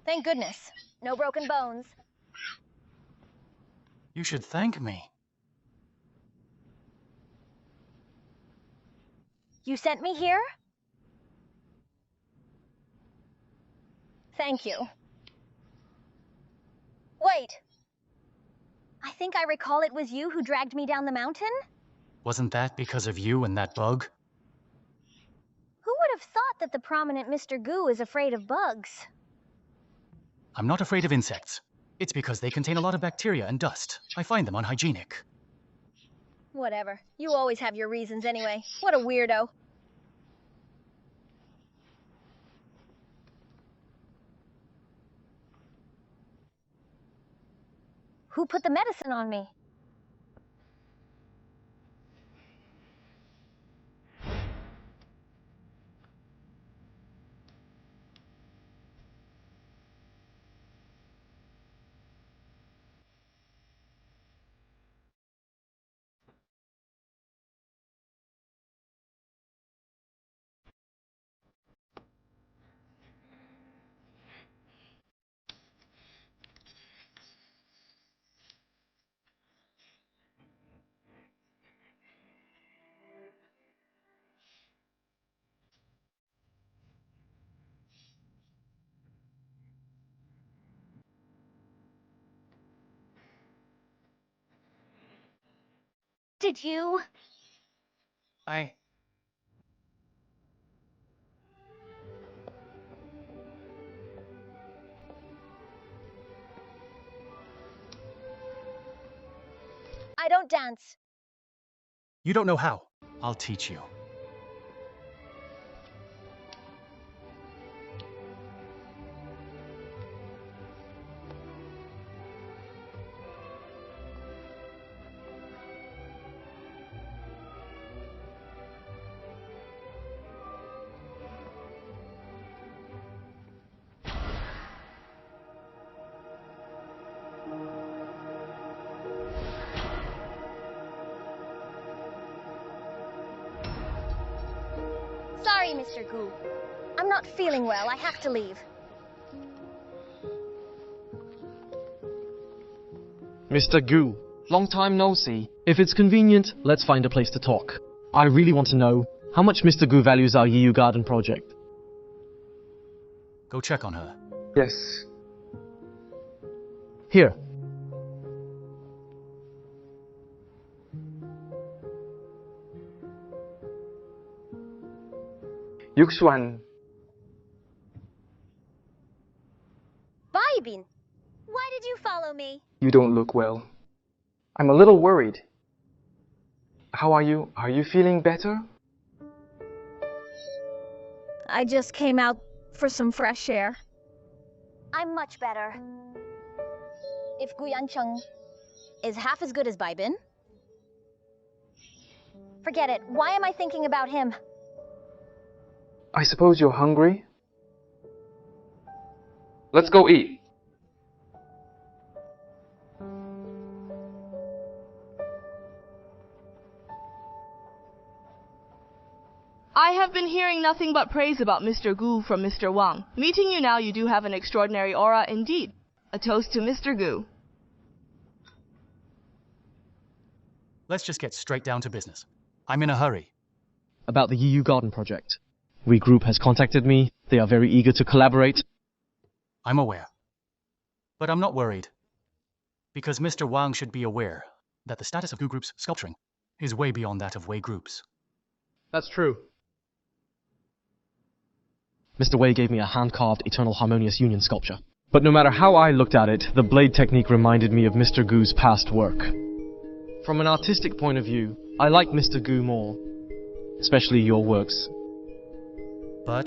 Thank goodness. No broken bones. You should thank me. You sent me here? Thank you. Wait. I think I recall it was you who dragged me down the mountain? Wasn't that because of you and that bug? Who would have thought that the prominent Mr. Gu is afraid of bugs? I'm not afraid of insects. It's because they contain a lot of bacteria and dust. I find them unhygienic. Whatever. You always have your reasons anyway. What a weirdo. Who put the medicine on me? Did you? I don't dance. You don't know how. I'll teach you. Sorry, Mr. Gu. I'm not feeling well. I have to leave. Mr. Gu, long time no see. If it's convenient, let's find a place to talk. I really want to know how much Mr. Gu values our Yiyu Garden project. Go check on her. Yes. Here. Yuxuan. Baibin, why did you follow me? You don't look well. I'm a little worried. How are you? Are you feeling better? I just came out for some fresh air. I'm much better. If Yancheng is half as good as Baibin, forget it. Why am I thinking about him? I suppose you're hungry? Let's go eat. I have been hearing nothing but praise about Mr. Gu from Mr. Wang. Meeting you now, you do have an extraordinary aura indeed. A toast to Mr. Gu. Let's just get straight down to business. I'm in a hurry. About the Yiyu Garden project. We Group has contacted me. They are very eager to collaborate. I'm aware. But I'm not worried. Because Mr. Wang should be aware that the status of Gu Group's sculpturing is way beyond that of Wei Group's. That's true. Mr. Wei gave me a hand-carved Eternal Harmonious Union sculpture. But no matter how I looked at it, the blade technique reminded me of Mr. Gu's past work. From an artistic point of view, I like Mr. Gu more. Especially your works. But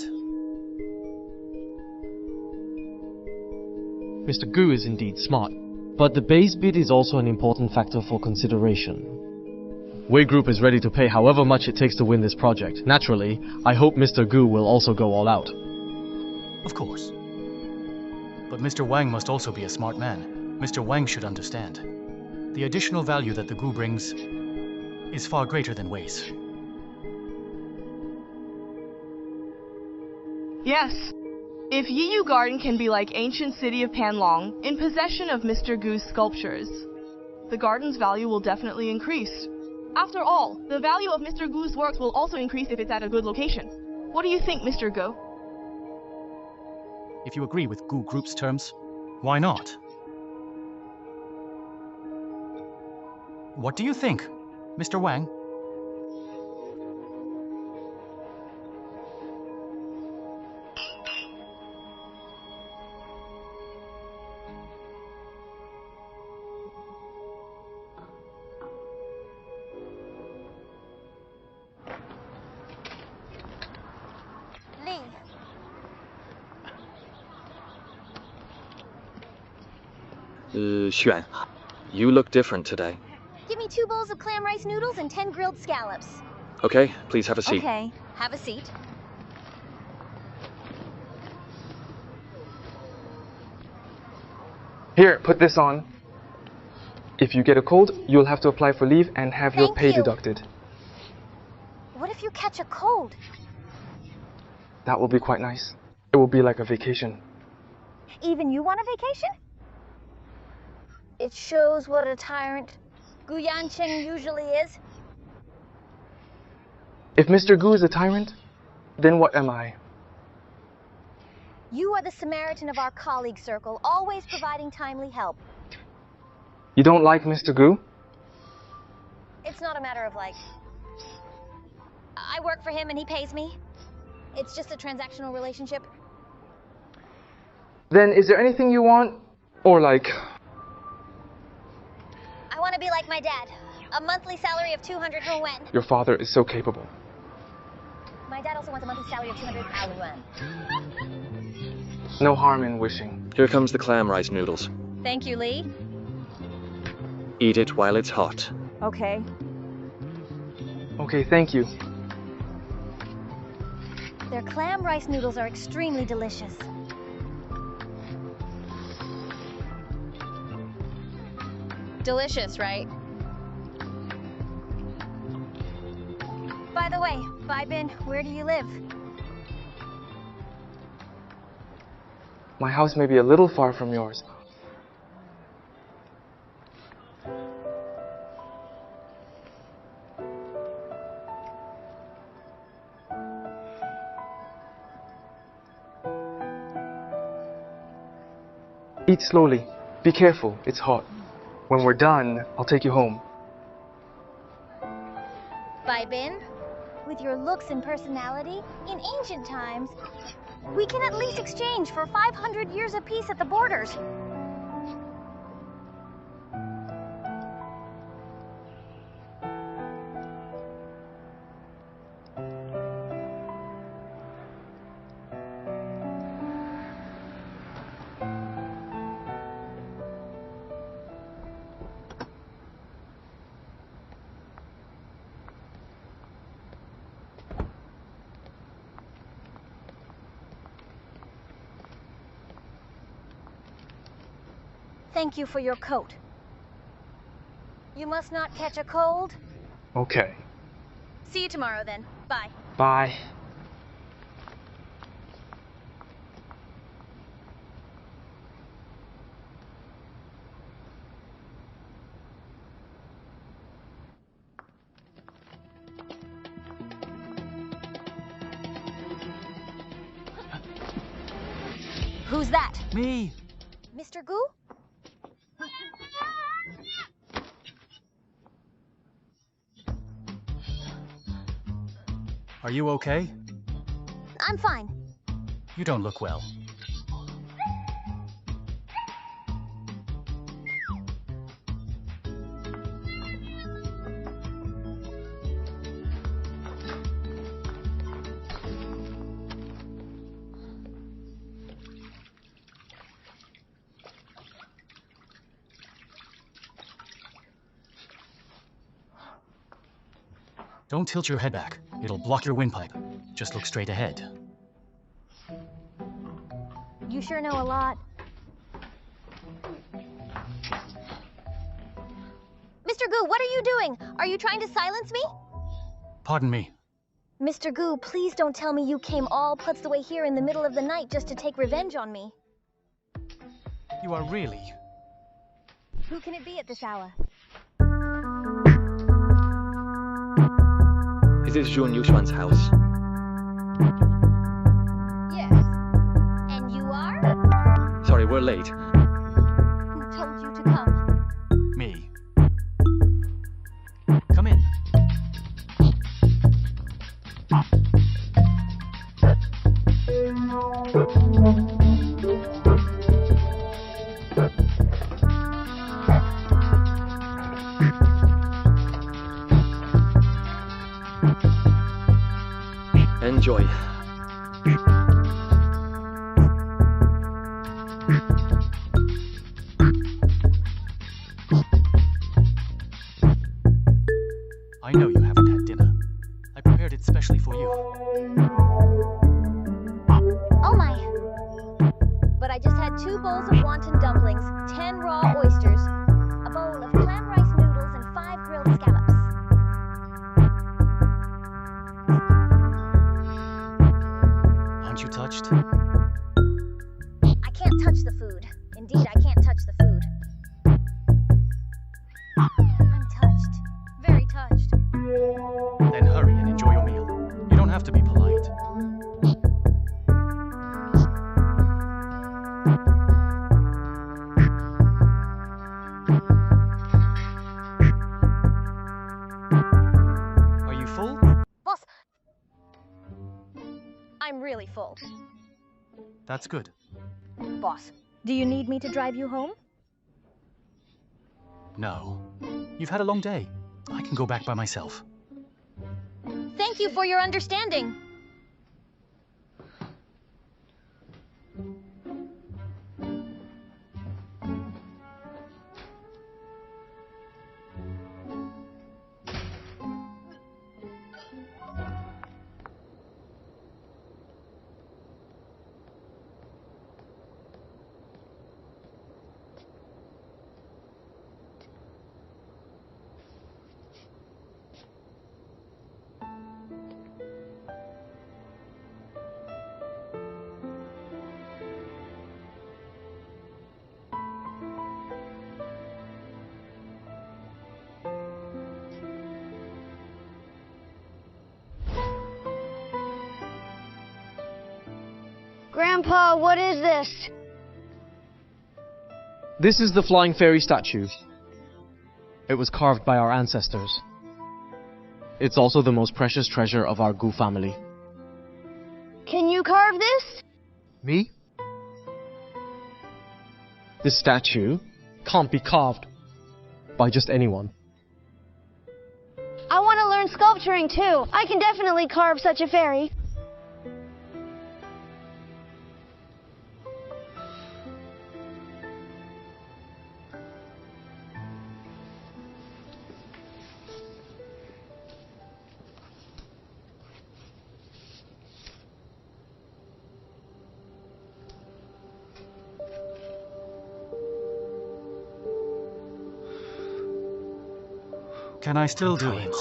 Mr. Gu is indeed smart, but the base bid is also an important factor for consideration. Wei Group is ready to pay however much it takes to win this project. Naturally, I hope Mr. Gu will also go all out. of course. But Mr. Wang must also be a smart man. Mr. Wang should understand. The additional value that the Gu brings is far greater than Wei's. Yes, If Yiyu Garden can be like ancient city of Panlong, in possession of Mr. Gu's sculptures, the garden's value will definitely increase. After all, the value of Mr. Gu's works will also increase if it's at a good location. What do you think, Mr. Gu? If you agree with Gu Group's terms, why not? What do you think, Mr. Wang? Xuan, you look different today. Give me 2 bowls of clam rice noodles and 10 grilled scallops. Okay, please have a seat. Okay, have a seat. Here, put this on. If you get a cold, you'll have to apply for leave and have your Thank pay you. deducted. What if you catch a cold? That will be quite nice. It will be like a vacation. Even you want a vacation? It shows what a tyrant Gu Yancheng usually is. If Mr. Gu is a tyrant, then what am I? You are the Samaritan of our colleague circle, always providing timely help. You don't like Mr. Gu? It's not a matter of like. I work for him and he pays me. It's just a transactional relationship. Then is there anything you want? Or like... I want to be like my dad. A monthly salary of 200 yuan. Your father is so capable. My dad also wants a monthly salary of 200,000 yuan. No harm in wishing. Here comes the clam rice noodles. Thank you, Lee. Eat it while it's hot. Okay. Okay, thank you. Their clam rice noodles are extremely delicious. Delicious, right? By the way, Bin, where do you live? My house may be a little far from yours. Eat slowly. Be careful, it's hot. When we're done, I'll take you home. Bin, with your looks and personality, in ancient times, we can at least exchange for 500 years of peace at the borders. Thank you for your coat. You must not catch a cold. Okay. See you tomorrow then. Bye. Bye. Who's that? Me! Mr. Gu? Are you okay? I'm fine. You don't look well. Don't tilt your head back. It'll block your windpipe. Just look straight ahead. You sure know a lot. Mr. Gu, what are you doing? Are you trying to silence me? Pardon me. Mr. Gu, please don't tell me you came all putzed away here in the middle of the night just to take revenge on me. You are really... Who can it be at this hour? Is this Yu Xuan's house? Yes. And you are? Sorry, we're late. Who told you to come? me. Come in. Enjoy. I know you haven't had dinner. I prepared it specially for you. Oh my. But I just had 2 bowls of wonton dumplings, 10 raw oysters, a bowl of clam rice noodles, and 5 grilled scallops. Aren't you touched? I can't touch the food. Indeed, I can't touch the food. I'm touched. Very touched. Then hurry and enjoy your meal. You don't have to be polite. Are you full? Boss! I'm really full. That's good. Boss, do you need me to drive you home? No. You've had a long day. I can go back by myself. Thank you for your understanding. Grandpa, what is this? This is the flying fairy statue. It was carved by our ancestors. It's also the most precious treasure of our Gu family. Can you carve this? Me? This statue can't be carved by just anyone. I want to learn sculpturing too. I can definitely carve such a fairy. Can I still do it?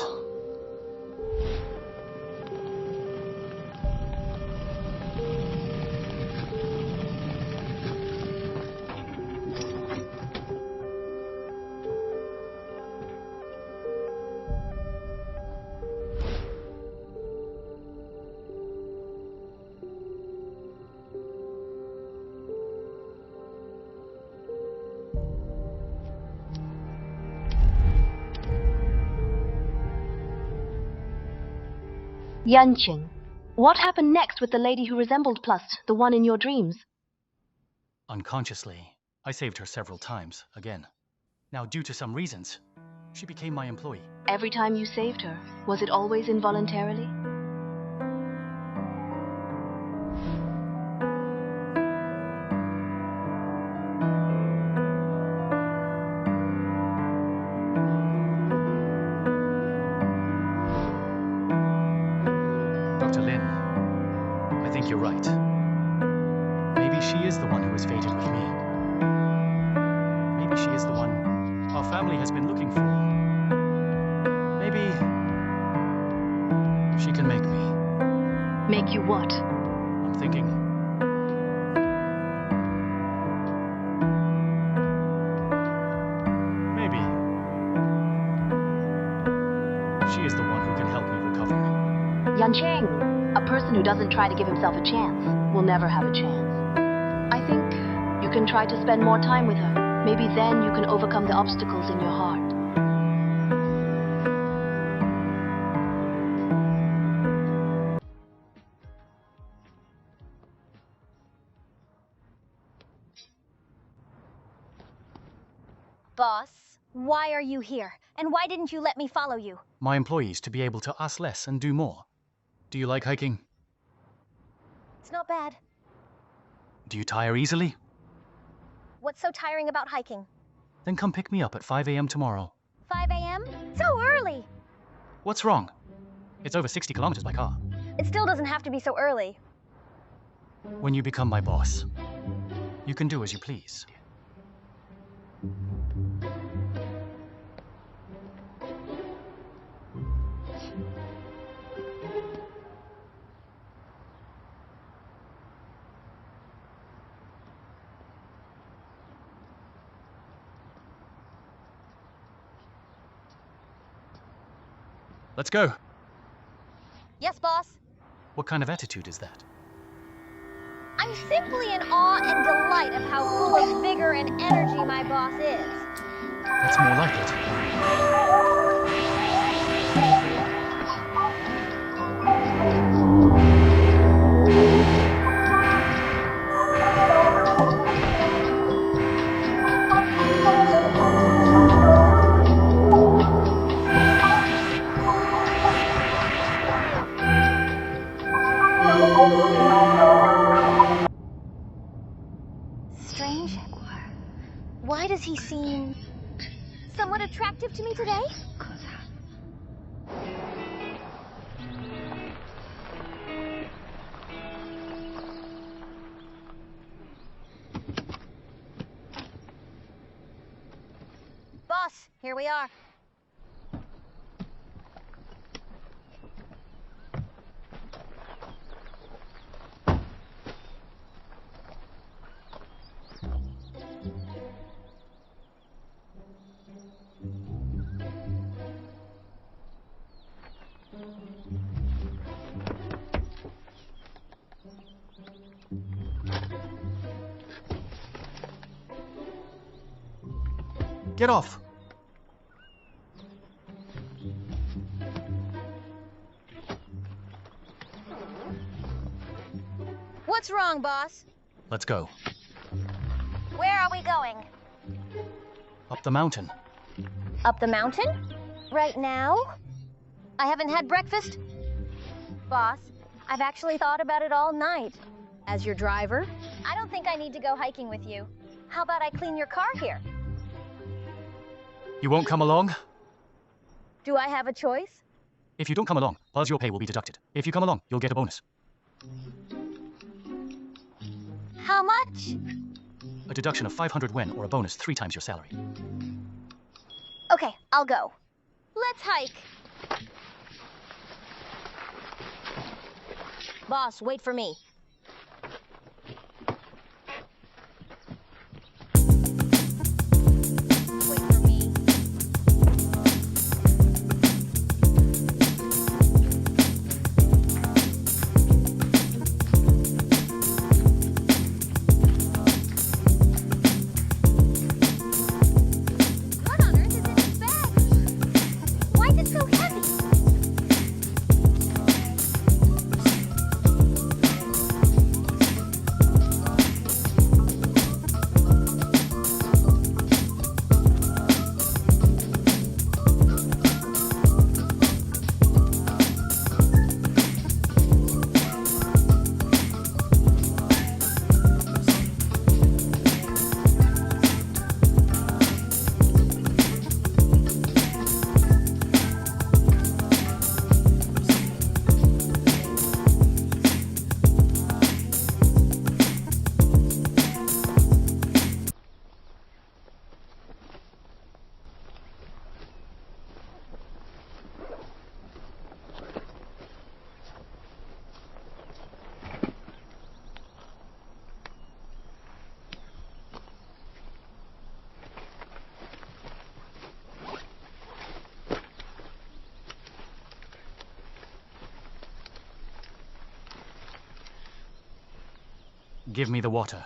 Yancheng, what happened next with the lady who resembled Plust, the one in your dreams? Unconsciously, I saved her several times, again. Now, due to some reasons, she became my employee. Every time you saved her, was it always involuntarily? Dr. Lin, I think you're right. Maybe she is the one who is fated with me. Maybe she is the one our family has been looking for. Maybe she can make me. Like you what? I'm thinking. Maybe. She is the one who can help me recover. Yancheng, a person who doesn't try to give himself a chance, will never have a chance. I think you can try to spend more time with her. Maybe then you can overcome the obstacles in your heart. Boss, why are you here? And why didn't you let me follow you? My employees to be able to ask less and do more. Do you like hiking? It's not bad. Do you tire easily? What's so tiring about hiking? Then come pick me up at 5 a.m. tomorrow. 5 a.m.? So early! What's wrong? It's over 60 kilometers by car. It still doesn't have to be so early. When you become my boss, you can do as you please. Let's go. Yes, boss. What kind of attitude is that? I'm simply in awe and delight of how full of vigor and energy my boss is. That's more like it. Strange. Why does he seem somewhat attractive to me today? Boss, here we are. Get off! What's wrong, boss? Let's go. Where are we going? Up the mountain. Up the mountain? Right now? I haven't had breakfast. Boss, I've actually thought about it all night. As your driver, I don't think I need to go hiking with you. How about I clean your car here? You won't come along? Do I have a choice? If you don't come along, part of your pay will be deducted. If you come along, you'll get a bonus. How much? A deduction of 500 yen or a bonus 3 times your salary. Okay, I'll go. Let's hike. Boss, wait for me. Wait for me. What on earth is in this bag? Why is it so heavy? Why is it so heavy? Give me the water.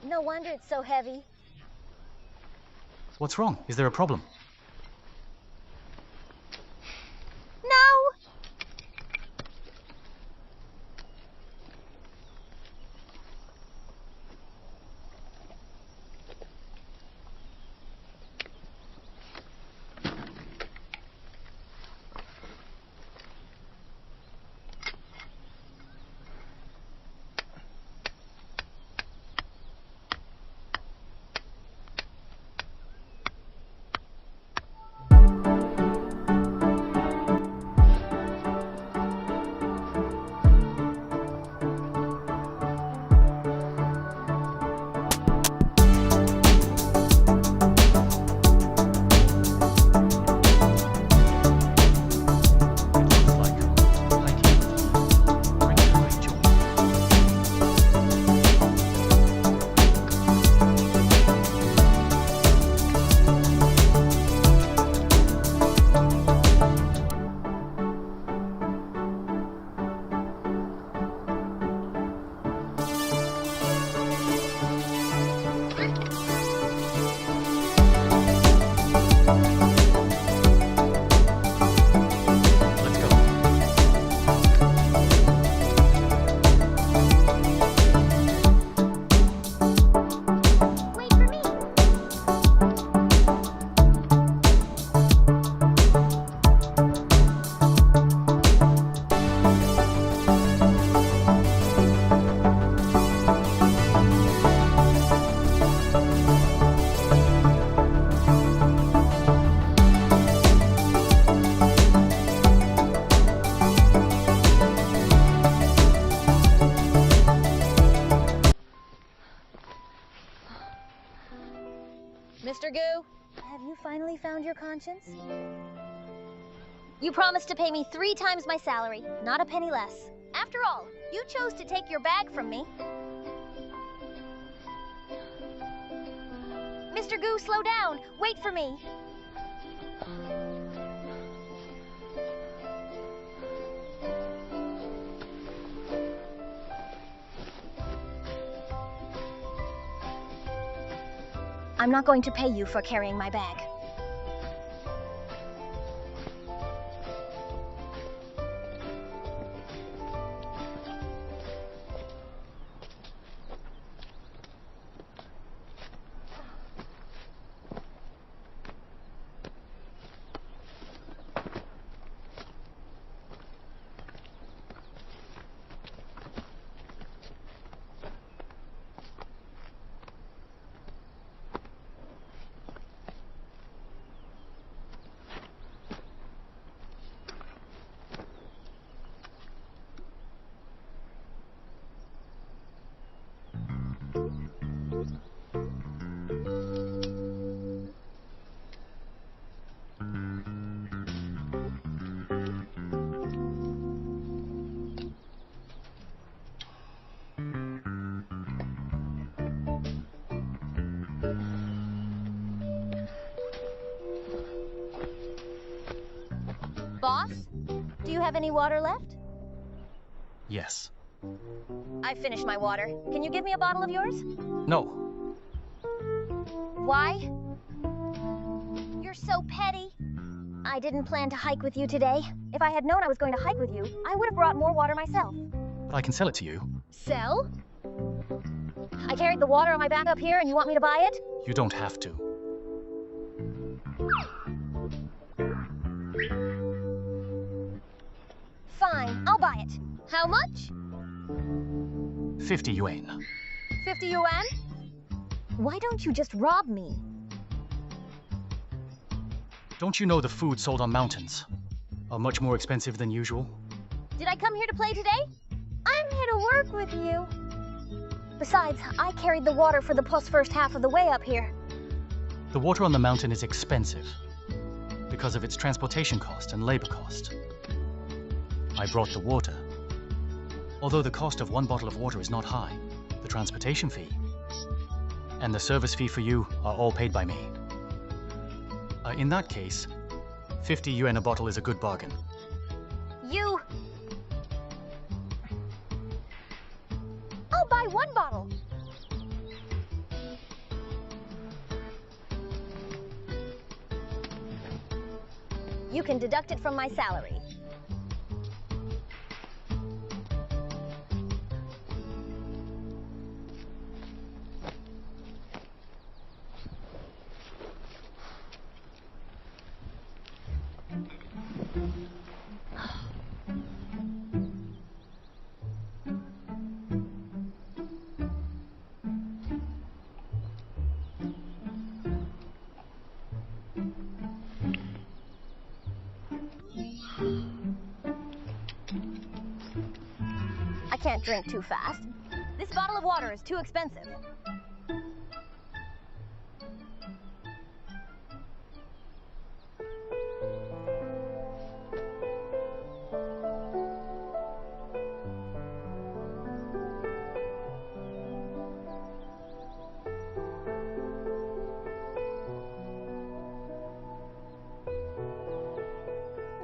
No wonder it's so heavy. What's wrong? Is there a problem? No! Mr. Gu, have you finally found your conscience? You promised to pay me 3 times my salary, not a penny less. After all, you chose to take your bag from me. Mr. Gu, slow down. Wait for me. I'm not going to pay you for carrying my bag. Boss, do you have any water left? Yes. I finished my water. Can you give me a bottle of yours? No. Why? You're so petty. I didn't plan to hike with you today. If I had known I was going to hike with you, I would have brought more water myself. But I can sell it to you. Sell? I carried the water on my back up here and you want me to buy it? You don't have to. Fine, I'll buy it. How much? 50 yuan. 50 yuan? Why don't you just rob me? Don't you know the food sold on mountains are much more expensive than usual? Did I come here to play today? I'm here to work with you. Besides, I carried the water for the plus first half of the way up here. The water on the mountain is expensive because of its transportation cost and labor cost. I brought the water. Although the cost of 1 bottle of water is not high, the transportation fee and the service fee for you are all paid by me. In that case, 50 yuan a bottle is a good bargain. You... I'll buy one bottle. You can deduct it from my salary. I can't drink too fast. This bottle of water is too expensive.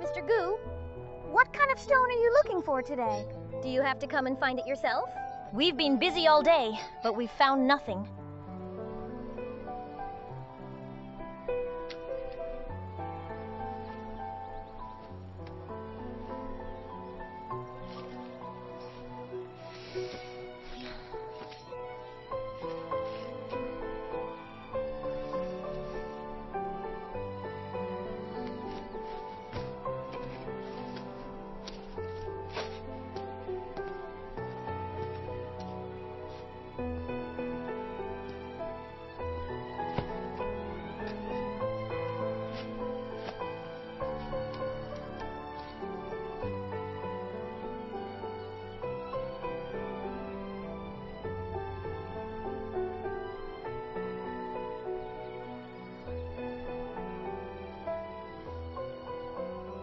Mr. Gu, what kind of stone are you looking for today? Do you have to come and find it yourself? We've been busy all day, but we've found nothing.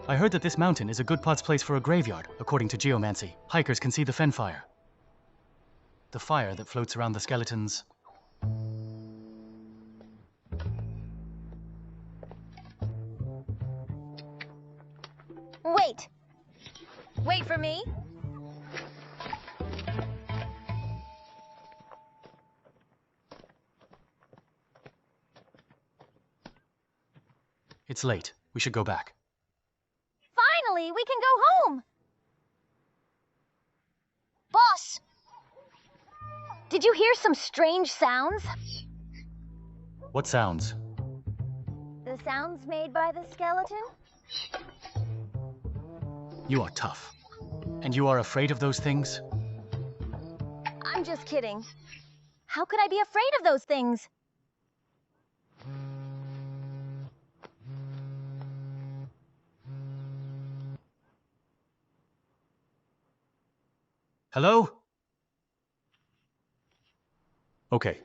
I heard that this mountain is a good pot's place for a graveyard, according to geomancy. Hikers can see the fen fire. The fire that floats around the skeletons. Wait! Wait for me! It's late. We should go back. Finally, we can go home! Boss! Did you hear some strange sounds? What sounds? The sounds made by the skeleton? You are tough. And you are afraid of those things? I'm just kidding. How could I be afraid of those things? Hello? Okay.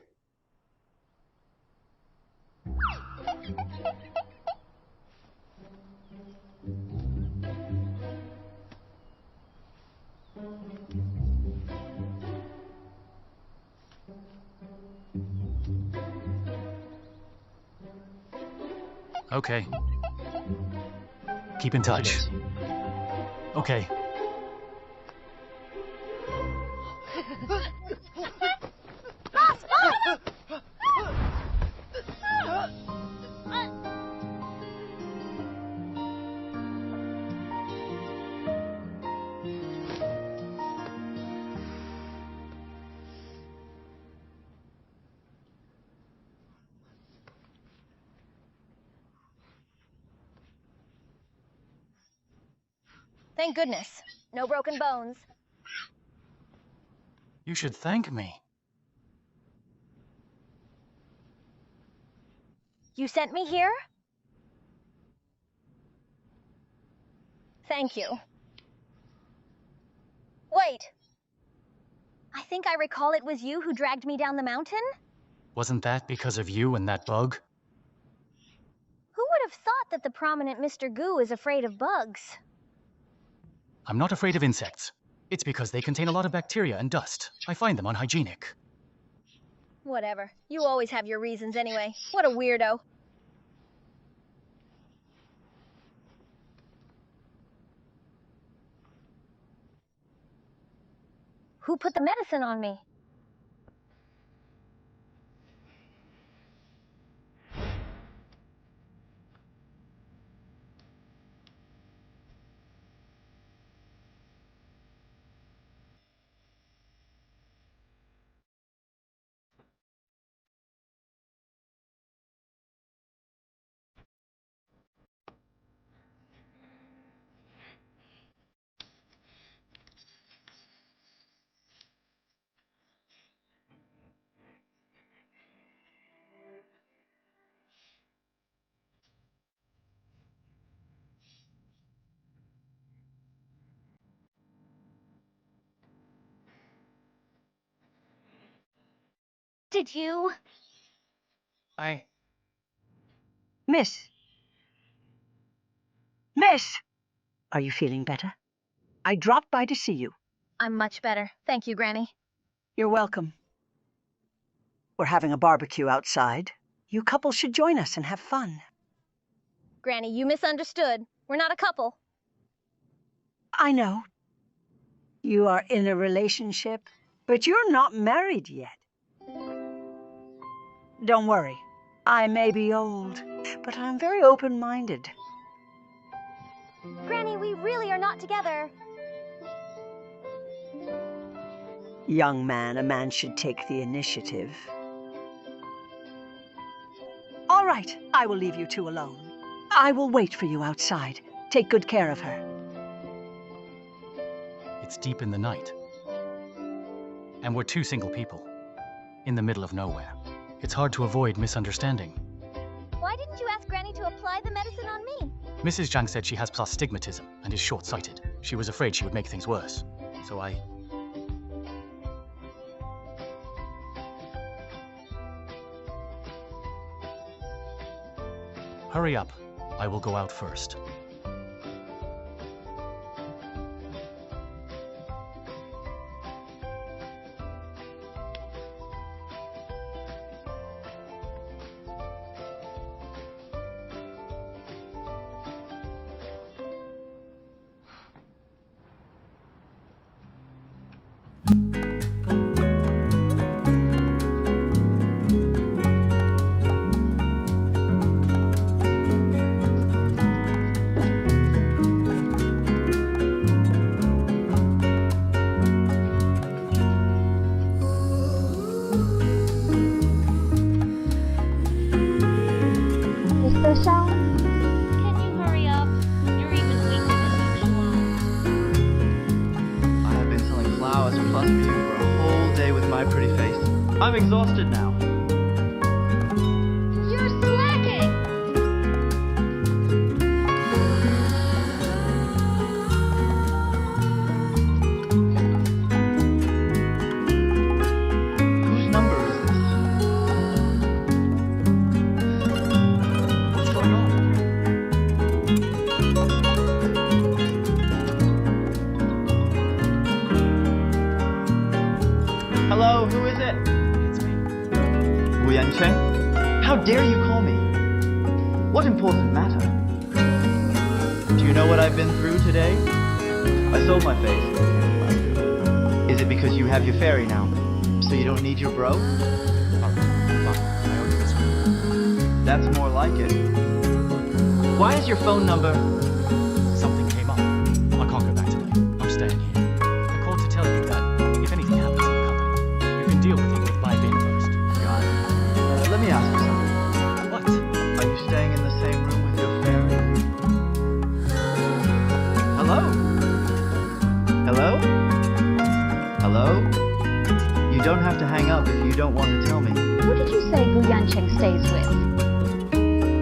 Okay. Keep in touch. Okay. Thank goodness. No broken bones. You should thank me. You sent me here? Thank you. Wait. I think I recall it was you who dragged me down the mountain? Wasn't that because of you and that bug? Who would have thought that the prominent Mr. Gu is afraid of bugs? I'm not afraid of insects. It's because they contain a lot of bacteria and dust. I find them unhygienic. Whatever. You always have your reasons anyway. What a weirdo. Who put the medicine on me? Did you? Miss! Miss! Are you feeling better? I dropped by to see you. I'm much better. Thank you, Granny. You're welcome. We're having a barbecue outside. You couple should join us and have fun. Granny, you misunderstood. We're not a couple. I know. You are in a relationship, but you're not married yet. Don't worry. I may be old, but I'm very open-minded. Granny, we really are not together. Young man, a man should take the initiative. All right, I will leave you two alone. I will wait for you outside. Take good care of her. It's deep in the night. And we're two single people, in the middle of nowhere. It's hard to avoid misunderstanding. Why didn't you ask Granny to apply the medicine on me? Mrs. Zhang said she has astigmatism and is short-sighted. She was afraid she would make things worse. So I... Hurry up. I will go out first. Can you hurry up? You're even weaker than Yuxuan. I have been selling flowers plus view for a whole day with my pretty face. I'm exhausted now. You're slacking! Whose number is this? What's going on? Hello, who is it? It's me. Yancheng? How dare you call me? What important matter? Do you know what I've been through today? I sold my face. Is it because you have your fairy now? So you don't need your bro? I owe you this one. That's more like it. Why is your phone number? Something came up. I can't go back today. I'm staying here. I called to tell you that if anything happens in the company, you can deal with it with my bin first. Got it. Let me ask you something. What? Are you staying in the same room with your fairy? Hello? Hello? Hello? You don't have to hang up if you don't want to tell me. Who did you say Gu Yancheng stays with?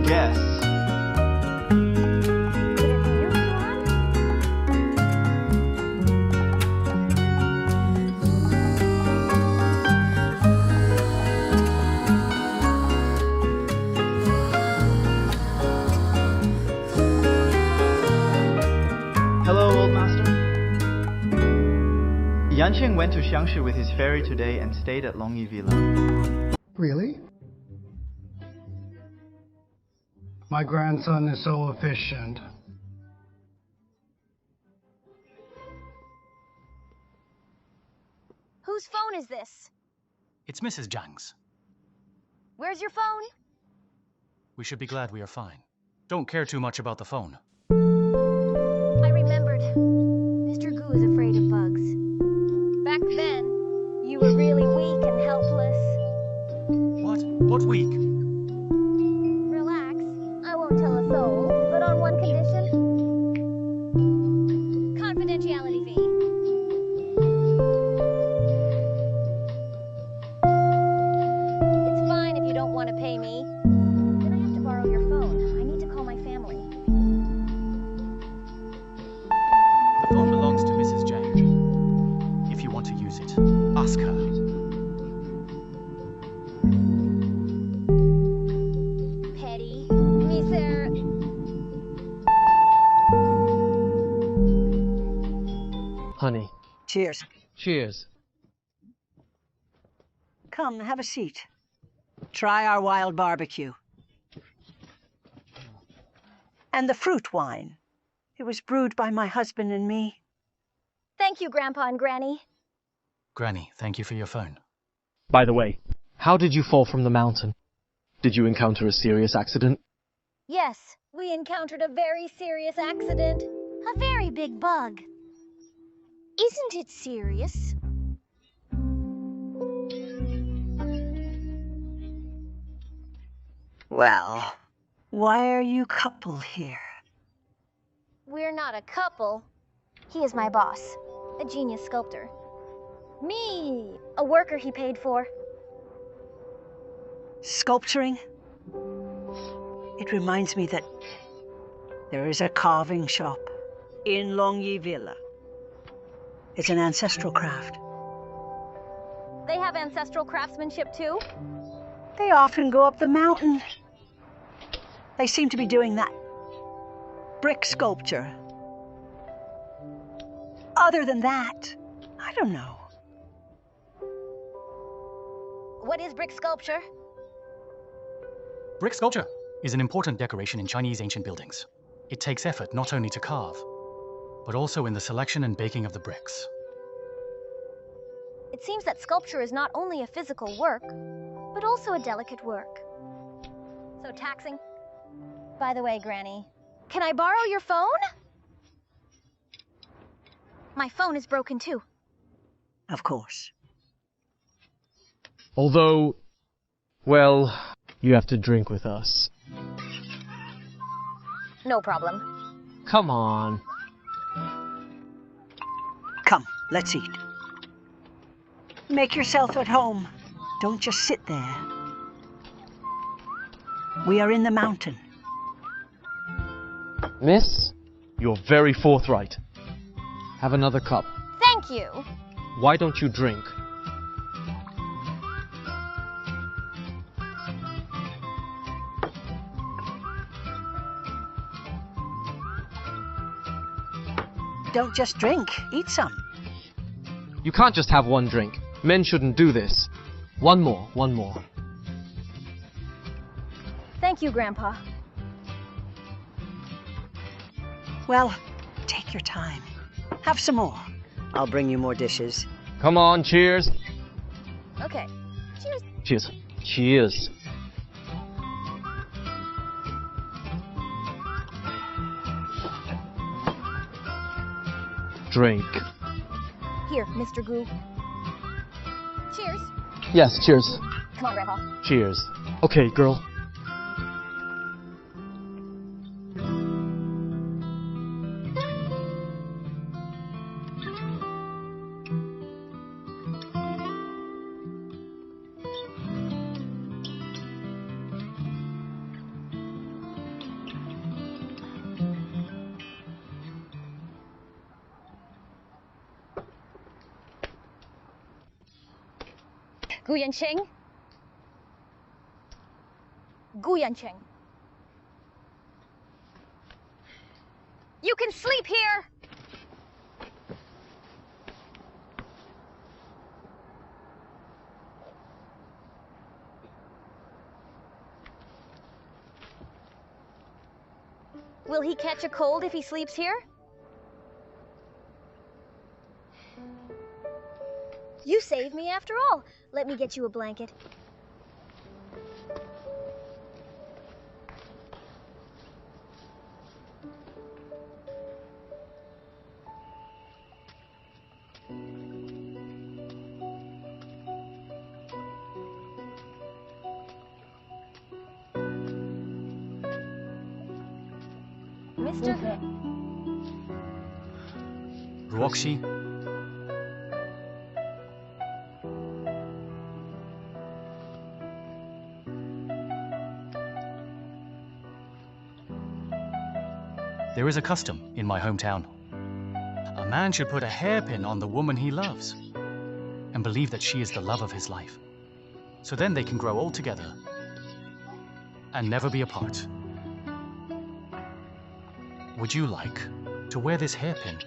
Guess. Could it be Yuxuan? Hello, old master. Yancheng went to Xiangshi with his fairy today and stayed at Longyi Villa. Really? My grandson is so efficient. Whose phone is this? It's Mrs. Zhang's. Where's your phone? We should be glad we are fine. Don't care too much about the phone. I remembered. Mr. Gu is afraid of bugs. Back then, you were really weak and helpless. What? What week? Relax. I won't tell a soul, but on one condition. Confidentiality fee. It's fine if you don't want to pay me. Then I have to borrow your phone. I need to call my family. The phone belongs to Mrs. Zhang. If you want to use it, ask her. Petty. Miser. Honey. Cheers. Cheers. Come, have a seat. Try our wild barbecue. And the fruit wine. It was brewed by my husband and me. Thank you, Grandpa and Granny. Granny, thank you for your phone. By the way, how did you fall from the mountain? Did you encounter a serious accident? Yes, we encountered a very serious accident. A very big bug. Isn't it serious? Well, why are you couple here? We're not a couple. He is my boss, a genius sculptor. Me, a worker he paid for. Sculpturing? It reminds me that there is a carving shop in Longyi Villa. It's an ancestral craft. They have ancestral craftsmanship too? They often go up the mountain. They seem to be doing that brick sculpture. Other than that, I don't know. What is brick sculpture? Brick sculpture is an important decoration in Chinese ancient buildings. It takes effort not only to carve, but also in the selection and baking of the bricks. It seems that sculpture is not only a physical work, but also a delicate work. So taxing. By the way, Granny, can I borrow your phone? My phone is broken too. Of course. Although, well, you have to drink with us. No problem. Come on. Come, let's eat. Make yourself at home. Don't just sit there. We are in the mountain. Miss, you're very forthright. Have another cup. Thank you. Why don't you drink? Don't just drink, eat some. You can't just have one drink. Men shouldn't do this. One more, one more. Thank you, Grandpa. Well, take your time. Have some more. I'll bring you more dishes. Come on, cheers. Okay. Cheers. Cheers. Cheers. Drink. Here, Mr. Gu. Cheers. Yes, cheers. Come on, Grandpa. Cheers. Okay, girl. Gu Yancheng. Gu Yancheng. You can sleep here! Will he catch a cold if he sleeps here? You saved me after all. Let me get you a blanket. Mr. Ruokshi? There is a custom in my hometown. A man should put a hairpin on the woman he loves and believe that she is the love of his life. So then they can grow old together and never be apart. Would you like to wear this hairpin?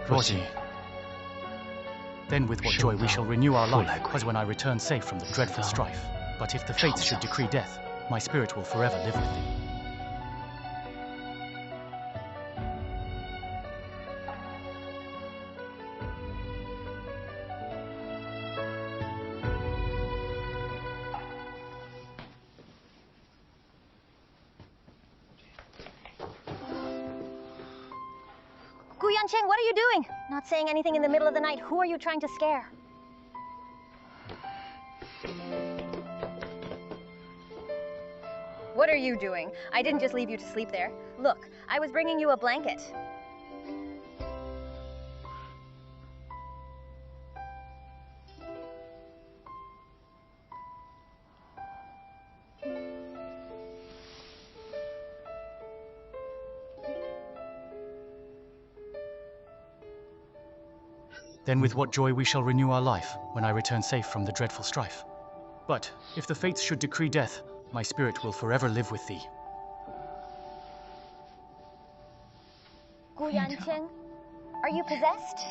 Rosie. Then with what joy we shall renew our life, as when I return safe from the dreadful strife. But if the fates should decree death, my spirit will forever live with thee. Yancheng, what are you doing? Not saying anything in the middle of the night. Who are you trying to scare? What are you doing? I didn't just leave you to sleep there. Look, I was bringing you a blanket. Then with what joy we shall renew our life, when I return safe from the dreadful strife. But if the fates should decree death, my spirit will forever live with thee. Gu Yancheng, are you possessed?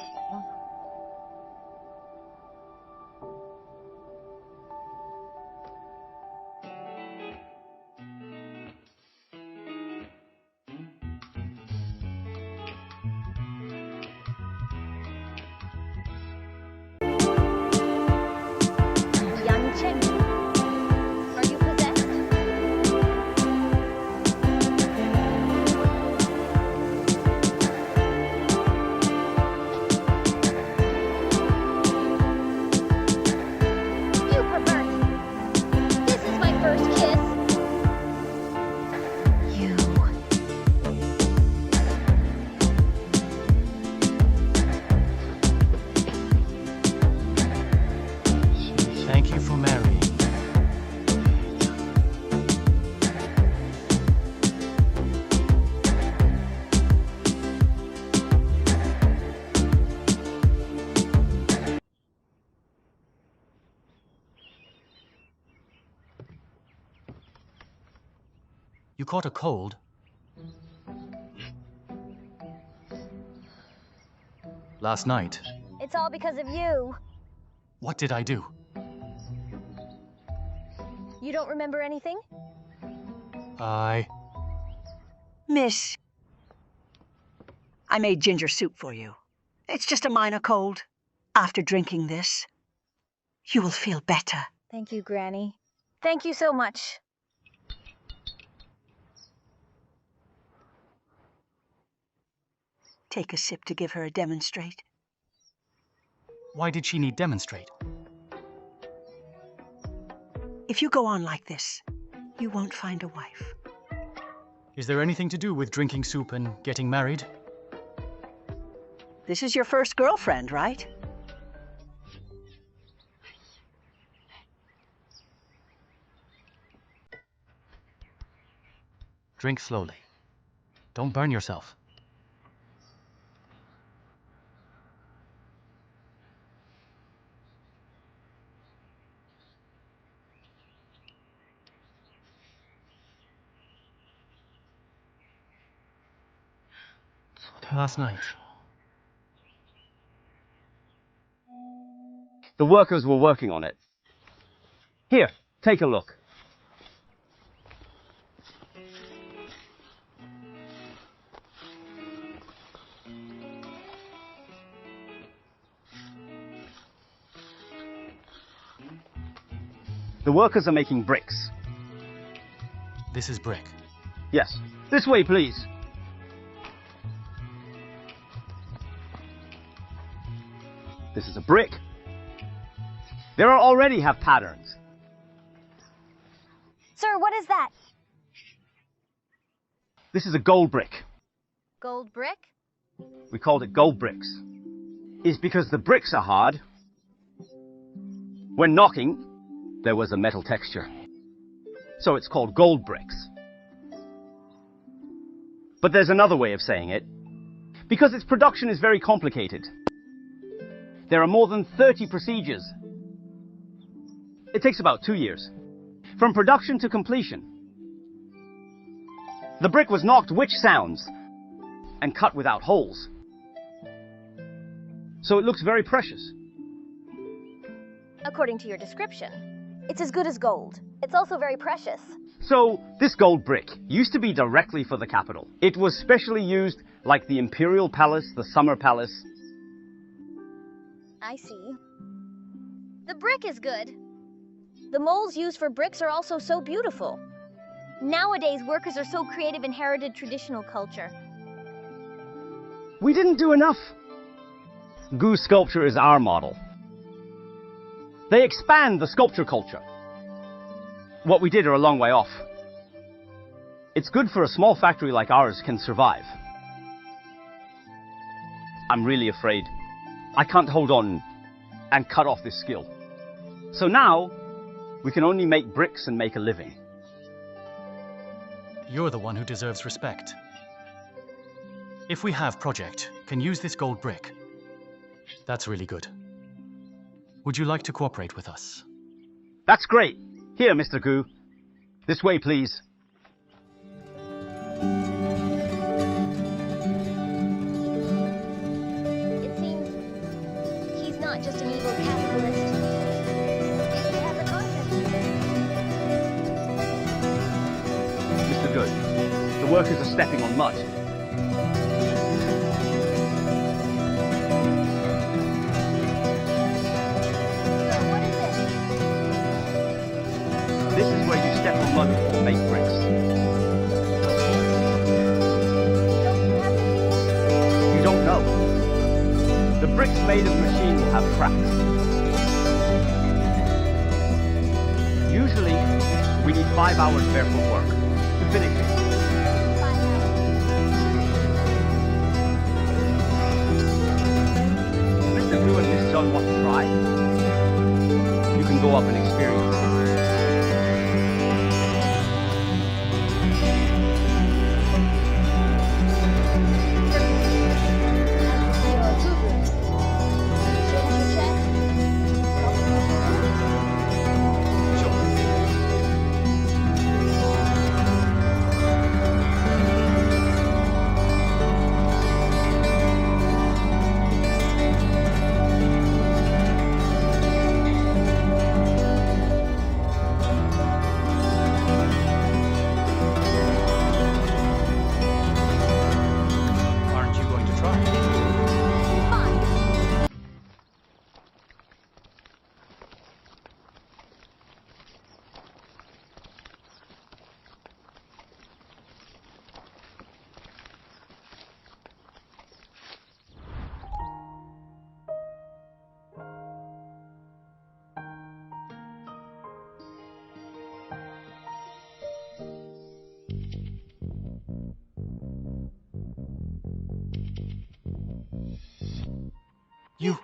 You caught a cold? Last night? It's all because of you. What did I do? You don't remember anything? Miss, I made ginger soup for you. It's just a minor cold. After drinking this, you will feel better. Thank you, Granny. Thank you so much. Take a sip to give her a demonstrate. Why did she need demonstrate? If you go on like this, you won't find a wife. Is there anything to do with drinking soup and getting married? This is your first girlfriend, right? Drink slowly. Don't burn yourself. last night. The workers were working on it. Here, take a look. The workers are making bricks. This is brick. Yes. This way, please. This is a brick. There already have patterns. Sir, what is that? This is a gold brick. Gold brick? We called it gold bricks. It's because the bricks are hard. When knocking, there was a metal texture. So it's called gold bricks. But there's another way of saying it. Because its production is very complicated. There are more than 30 procedures. It takes about 2 years. From production to completion. The brick was knocked which sounds and cut without holes. So it looks very precious. According to your description, it's as good as gold. It's also very precious. So this gold brick used to be directly for the capital. It was specially used like the Imperial Palace, the Summer Palace. I see. The brick is good. The molds used for bricks are also so beautiful. Nowadays, workers are so creative in heritage traditional culture. We didn't do enough. Goose sculpture is our model. They expand the sculpture culture. What we did are a long way off. It's good for a small factory like ours can survive. I'm really afraid I can't hold on and cut off this skill. So now, we can only make bricks and make a living. You're the one who deserves respect. If we have project, can use this gold brick. That's really good. Would you like to cooperate with us? That's great. Here, Mr. Gu. This way, please. It seems he's not just an evil capitalist. He has a conscience. Mr. Good, the workers are stepping on mud. This is where you step on mud or make bricks. You don't know. The bricks made of machine will have cracks. Usually, we need 5 hours barefoot work to finish it. Mr. Gu and Miss Sun want to try? You can go up and experience it. You...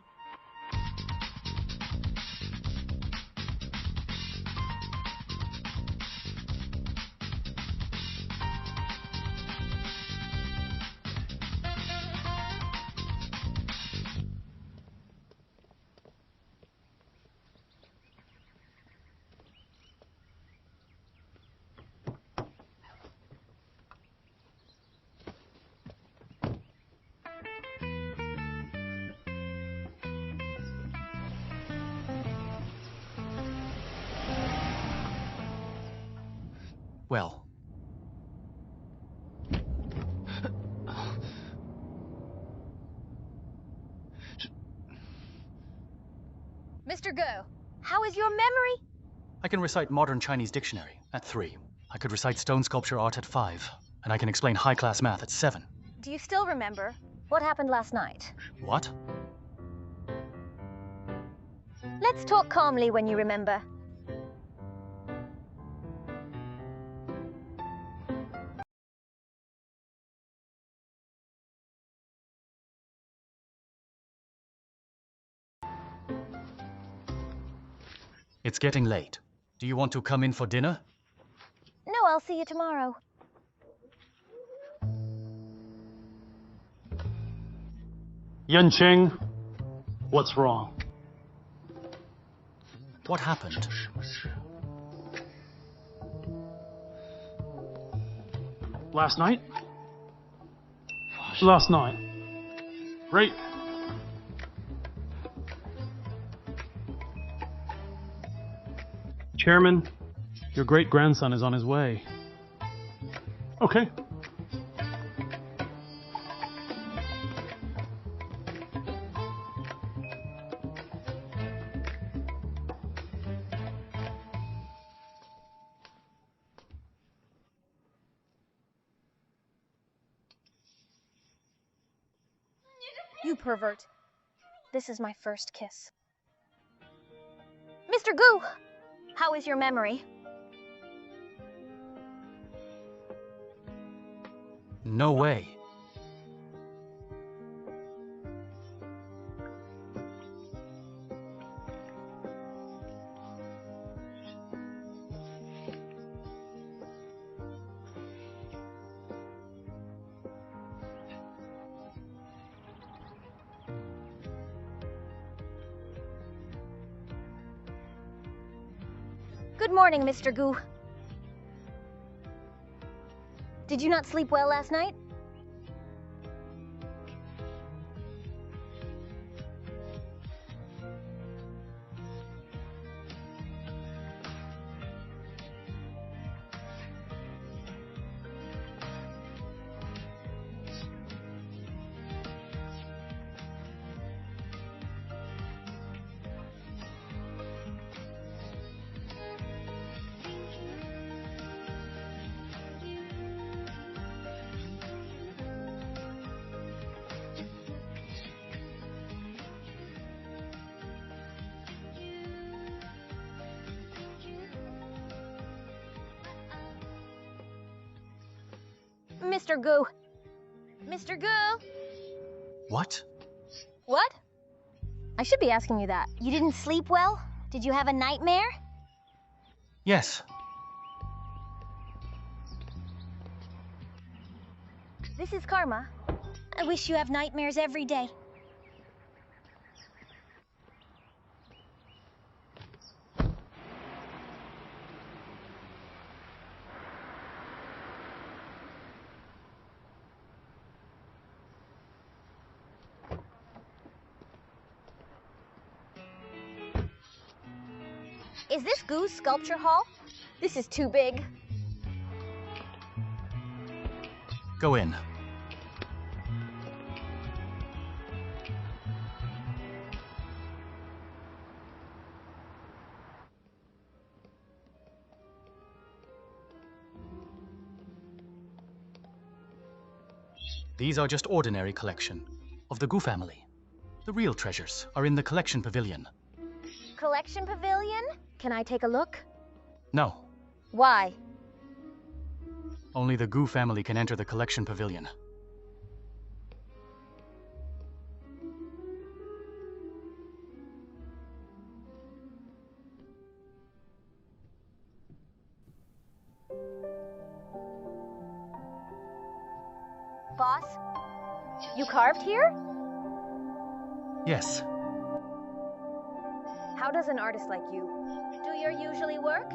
Well, Mr. Go, how is your memory? I can recite modern Chinese dictionary at 3. I could recite stone sculpture art at 5. And I can explain high-class math at 7. Do you still remember what happened last night? What? Let's talk calmly when you remember. It's getting late. Do you want to come in for dinner? No, I'll see you tomorrow. Yancheng, what's wrong? What happened? Last night? Last night. Right. Chairman, your great-grandson is on his way. Okay. You pervert. This is my first kiss. Mr. Gu, how is your memory? No way. Good morning, Mr. Gu. Did you not sleep well last night? Mr. Gu. Mr. Gu. What? What? I should be asking you that. You didn't sleep well? Did you have a nightmare? Yes. This is karma. I wish you have nightmares every day. Is this Gu's sculpture hall? This is too big. Go in. These are just ordinary collection of the Gu family. The real treasures are in the collection pavilion. Collection pavilion? Can I take a look? No, Why? only the Gu family can enter the collection pavilion. Boss? You carved here? Yes, How does an artist like you do your usually work?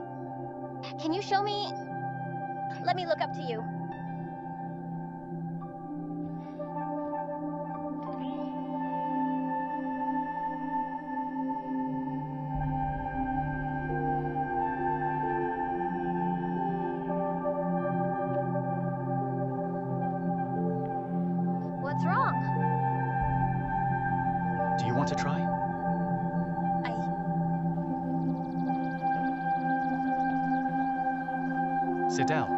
Can you show me? Let me look up to you. want to try? Sit down.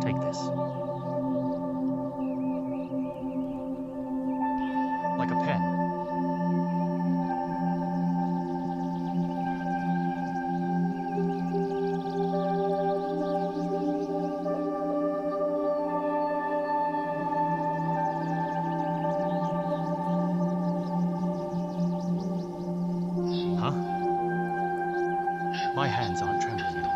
Take this. Like a pen. My hands aren't trembling anymore.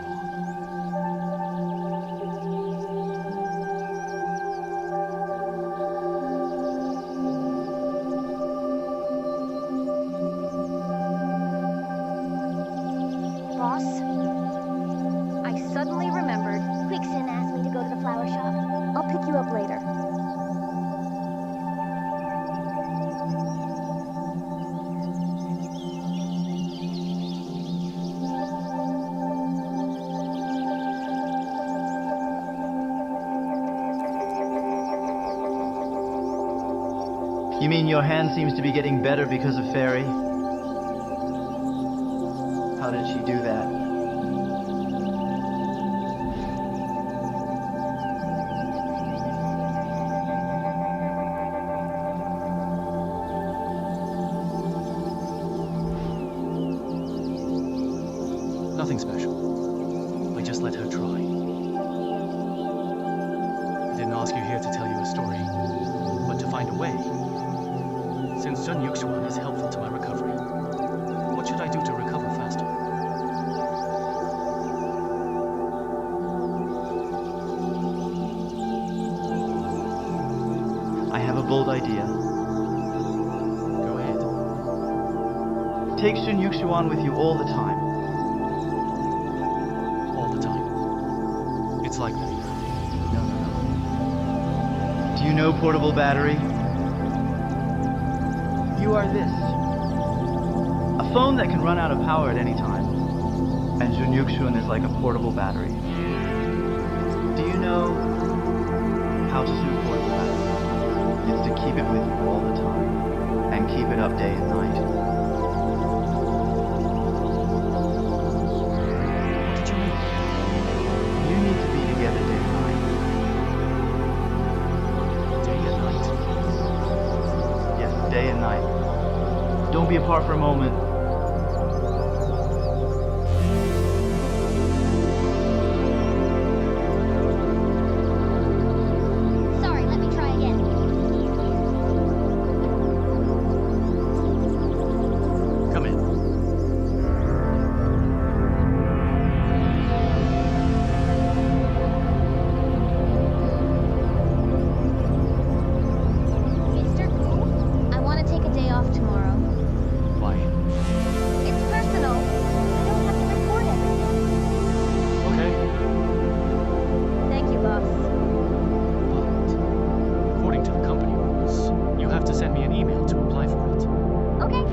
Boss, I suddenly remembered. Yuxuan asked me to go to the flower shop. I'll pick you up later. You mean your hand seems to be getting better because of Fairy? How did she do that? Nothing special. I just let her try. I didn't ask you here to tell you a story, but to find a way. Since Yuxuan is helpful to my recovery, what should I do to recover faster? I have a bold idea. Go ahead. Take Sheng Yuxuan with you all the time. All the time. It's like that. No. Do you know portable battery? You are this. A phone that can run out of power at any time. And Sheng Yuxuan is like a portable battery. Do you know how to suit portable battery? It's to keep it with you all the time. And keep it up day and night. What did you mean? You need to be together day and night. Day and night? Yes, day and night. Don't be apart for a moment. Sorry, let me try again. Come in. Mr. Gu, I want to take a day off tomorrow. Why? It's personal. I don't have to report everything. Okay. Thank you, boss. But according to the company rules, you have to send me an email to apply for it. Okay.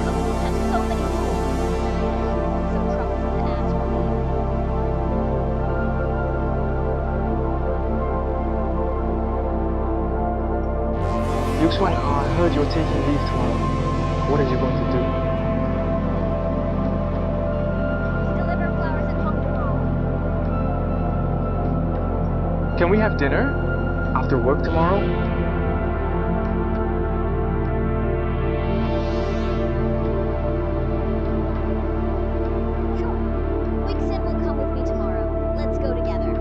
Companies have so many rules. So troublesome to ask for leave. Yuxuan, I heard you're taking leave tomorrow. What are you going to do? We deliver flowers at home tomorrow. Can we have dinner? After work tomorrow? Sure. Yuxuan will come with me tomorrow. Let's go together.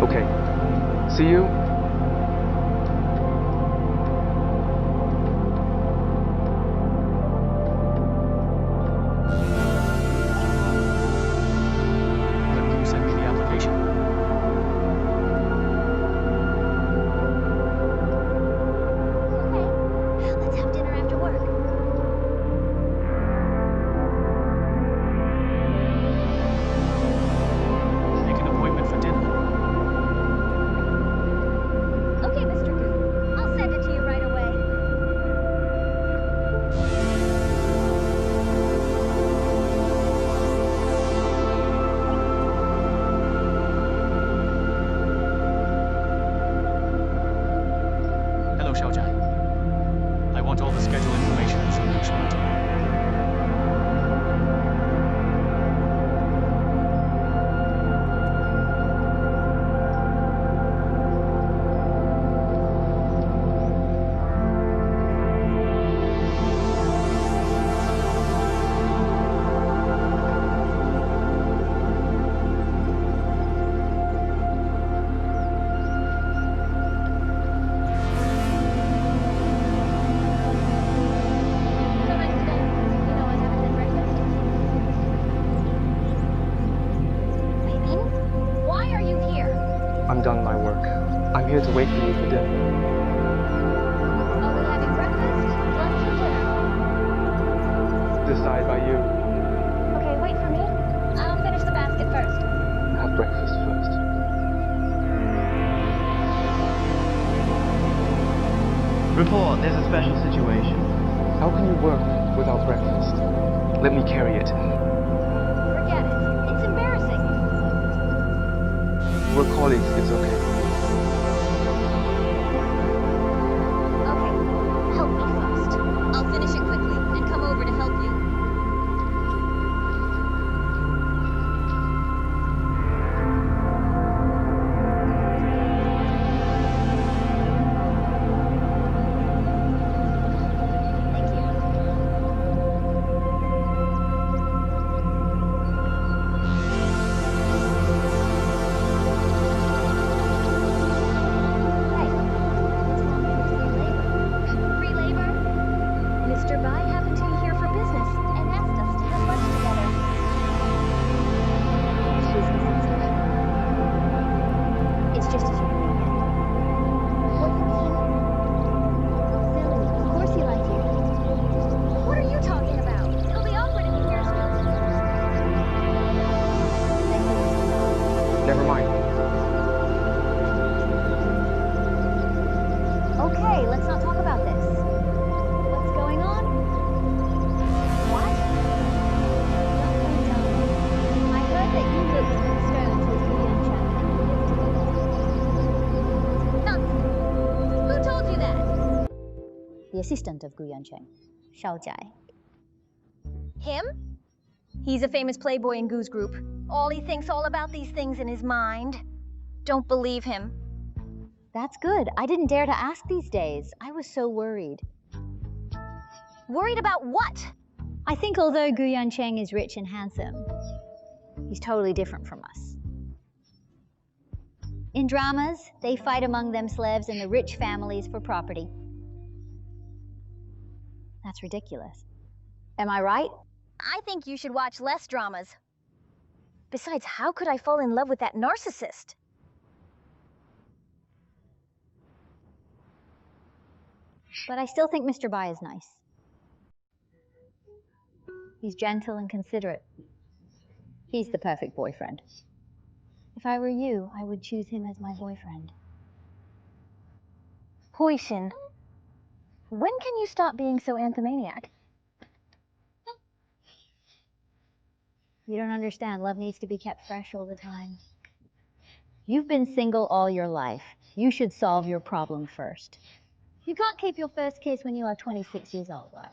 Okay. See you. When will you send me the application? Okay. Let's have dinner after work. schedule information in Sheng Yuxuan. I'm done my work. I'm here to wait for you for dinner. Are we having breakfast, lunch, or dinner? Decide by you. Okay, wait for me. I'll finish the basket first. Have breakfast first. Report, there's a special situation. How can you work without breakfast? Let me carry it. Forget it. It's embarrassing. We're colleagues, it's okay. Okay, help me first. I'll finish it quickly and come over to help you. Never mind. Okay, let's not talk about this. What's going on? What? I heard that you looked at the stones with Yu Yancheng. Nonsense. Who told you that? The assistant of Gu Yancheng, Shao Jai. Him? He's a famous playboy in Gu's group. All he thinks all about these things in his mind. Don't believe him. That's good. I didn't dare to ask these days. I was so worried. Worried about what? I think although Gu Yancheng is rich and handsome, he's totally different from us. In dramas, they fight among themselves and the rich families for property. That's ridiculous. Am I right? I think you should watch less dramas. Besides, how could I fall in love with that narcissist? But I still think Mr. Bai is nice. He's gentle and considerate. He's the perfect boyfriend. If I were you, I would choose him as my boyfriend. Huishin, when can you stop being so anthomaniac? You don't understand. Love needs to be kept fresh all the time. You've been single all your life. You should solve your problem first. You can't keep your first kiss when you are 26 years old, right?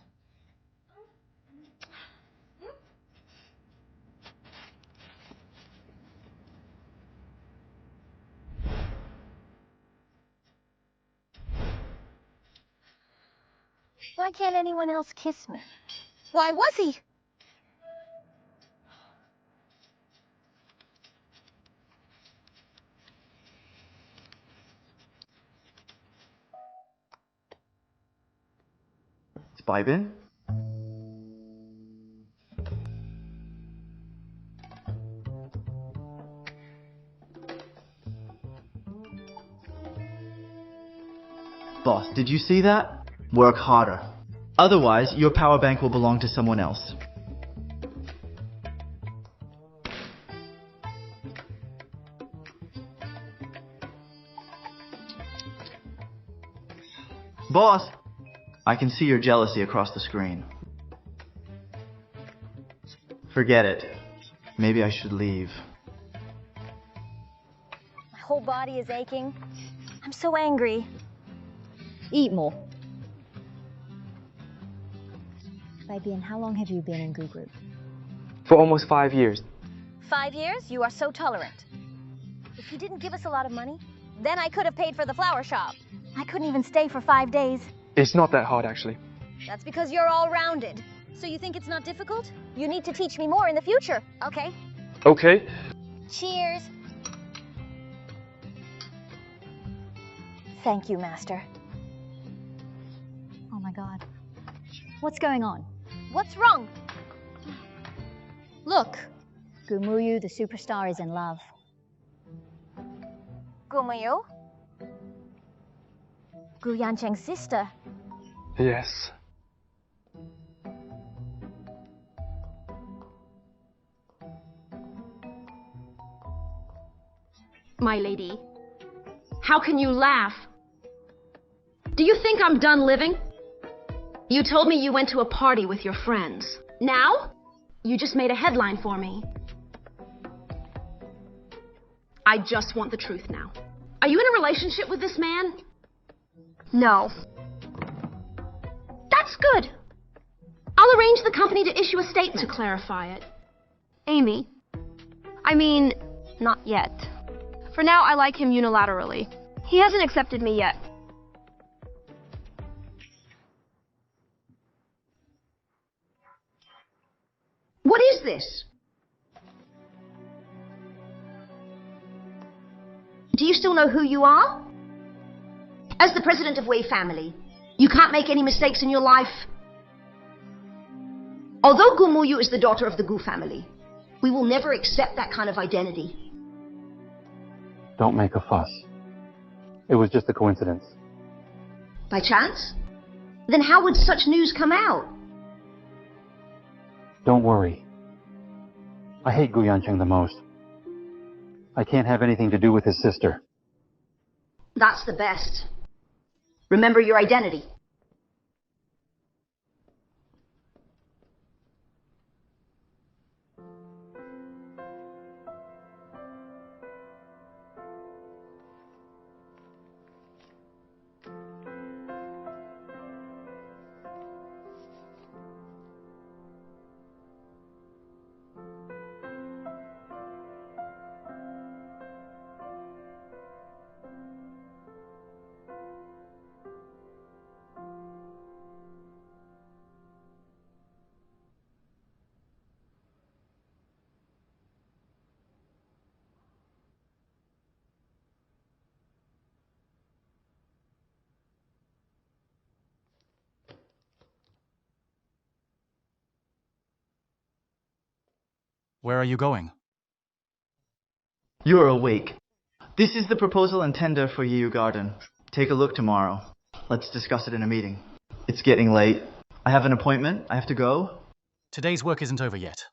Why can't anyone else kiss me? Why was he? Spy bin? Boss, did you see that? Work harder. Otherwise, your power bank will belong to someone else. Boss! I can see your jealousy across the screen. Forget it. Maybe I should leave. My whole body is aching. I'm so angry. Eat more. Fabian, how long have you been in Goo Group? For almost 5 years. 5 years? You are so tolerant. If you didn't give us a lot of money, then I could have paid for the flower shop. I couldn't even stay for 5 days. It's not that hard, actually. That's because you're all-rounded. So you think it's not difficult? You need to teach me more in the future, okay? Okay. Cheers. Thank you, Master. Oh my god. What's going on? What's wrong? Look! Gumuyu, the superstar, is in love. Gumayu? Gu Yancheng's sister. Yes. My lady, how can you laugh? Do you think I'm done living? You told me you went to a party with your friends. Now, you just made a headline for me. I just want the truth now. Are you in a relationship with this man? No. That's good. I'll arrange the company to issue a statement to clarify it. Amy. I mean, not yet. For now, I like him unilaterally. He hasn't accepted me yet. What is this? Do you still know who you are? As the president of Wei family, you can't make any mistakes in your life. Although Gu Muyu is the daughter of the Gu family, we will never accept that kind of identity. Don't make a fuss. It was just a coincidence. By chance? Then how would such news come out? Don't worry. I hate Gu Yancheng the most. I can't have anything to do with his sister. That's the best. Remember your identity. Where are you going? You're awake. This is the proposal and tender for Yu Garden. Take a look tomorrow. Let's discuss it in a meeting. It's getting late. I have an appointment. I have to go. Today's work isn't over yet.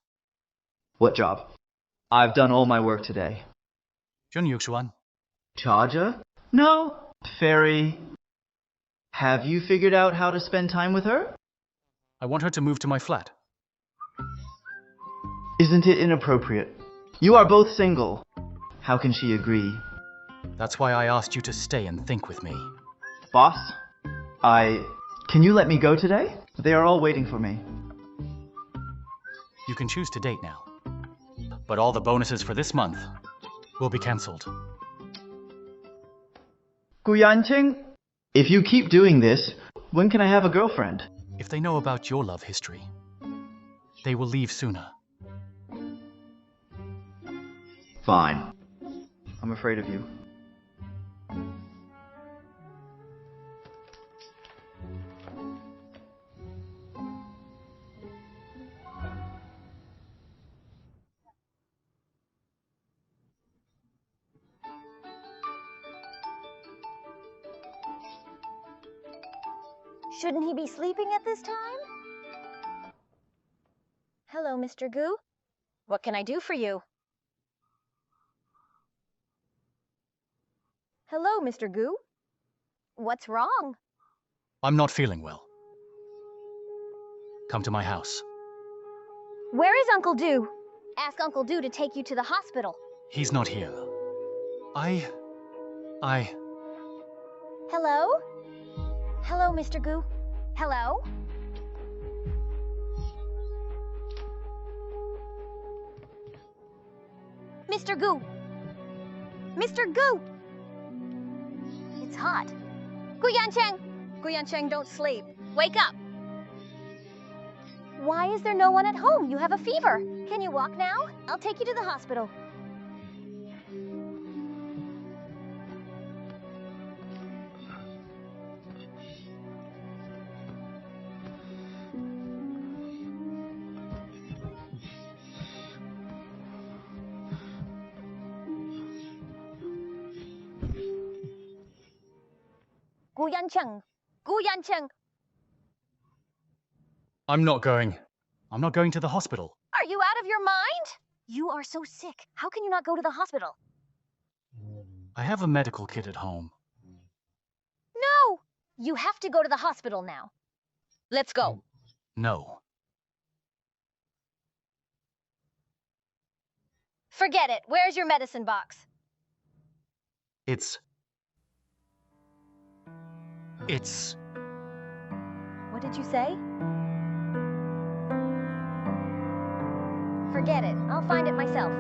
What job? I've done all my work today. Yuxuan. Charger? No. Fairy. Have you figured out how to spend time with her? I want her to move to my flat. Isn't it inappropriate? You are both single. How can she agree? That's why I asked you to stay and think with me. Boss? Can you let me go today? They are all waiting for me. You can choose to date now. But all the bonuses for this month will be cancelled. Gu Yancheng, if you keep doing this, when can I have a girlfriend? If they know about your love history, they will leave sooner. Fine. I'm afraid of you. Shouldn't he be sleeping at this time? Hello, Mr. Gu. What can I do for you? Hello, Mr. Gu. What's wrong? I'm not feeling well. Come to my house. Where is Uncle Du? Ask Uncle Du to take you to the hospital. He's not here. Hello? Hello, Mr. Gu. Hello? Mr. Gu! Mr. Gu! It's hot. Gu Yancheng! Gu Yancheng, don't sleep. Wake up! Why is there no one at home? You have a fever. Can you walk now? I'll take you to the hospital. Gu Yancheng! Gu Yancheng! I'm not going. I'm not going to the hospital. Are you out of your mind? You are so sick. How can you not go to the hospital? I have a medical kit at home. No! You have to go to the hospital now. Let's go. No. Forget it. Where's your medicine box? It's... What did you say? Forget it. I'll find it myself.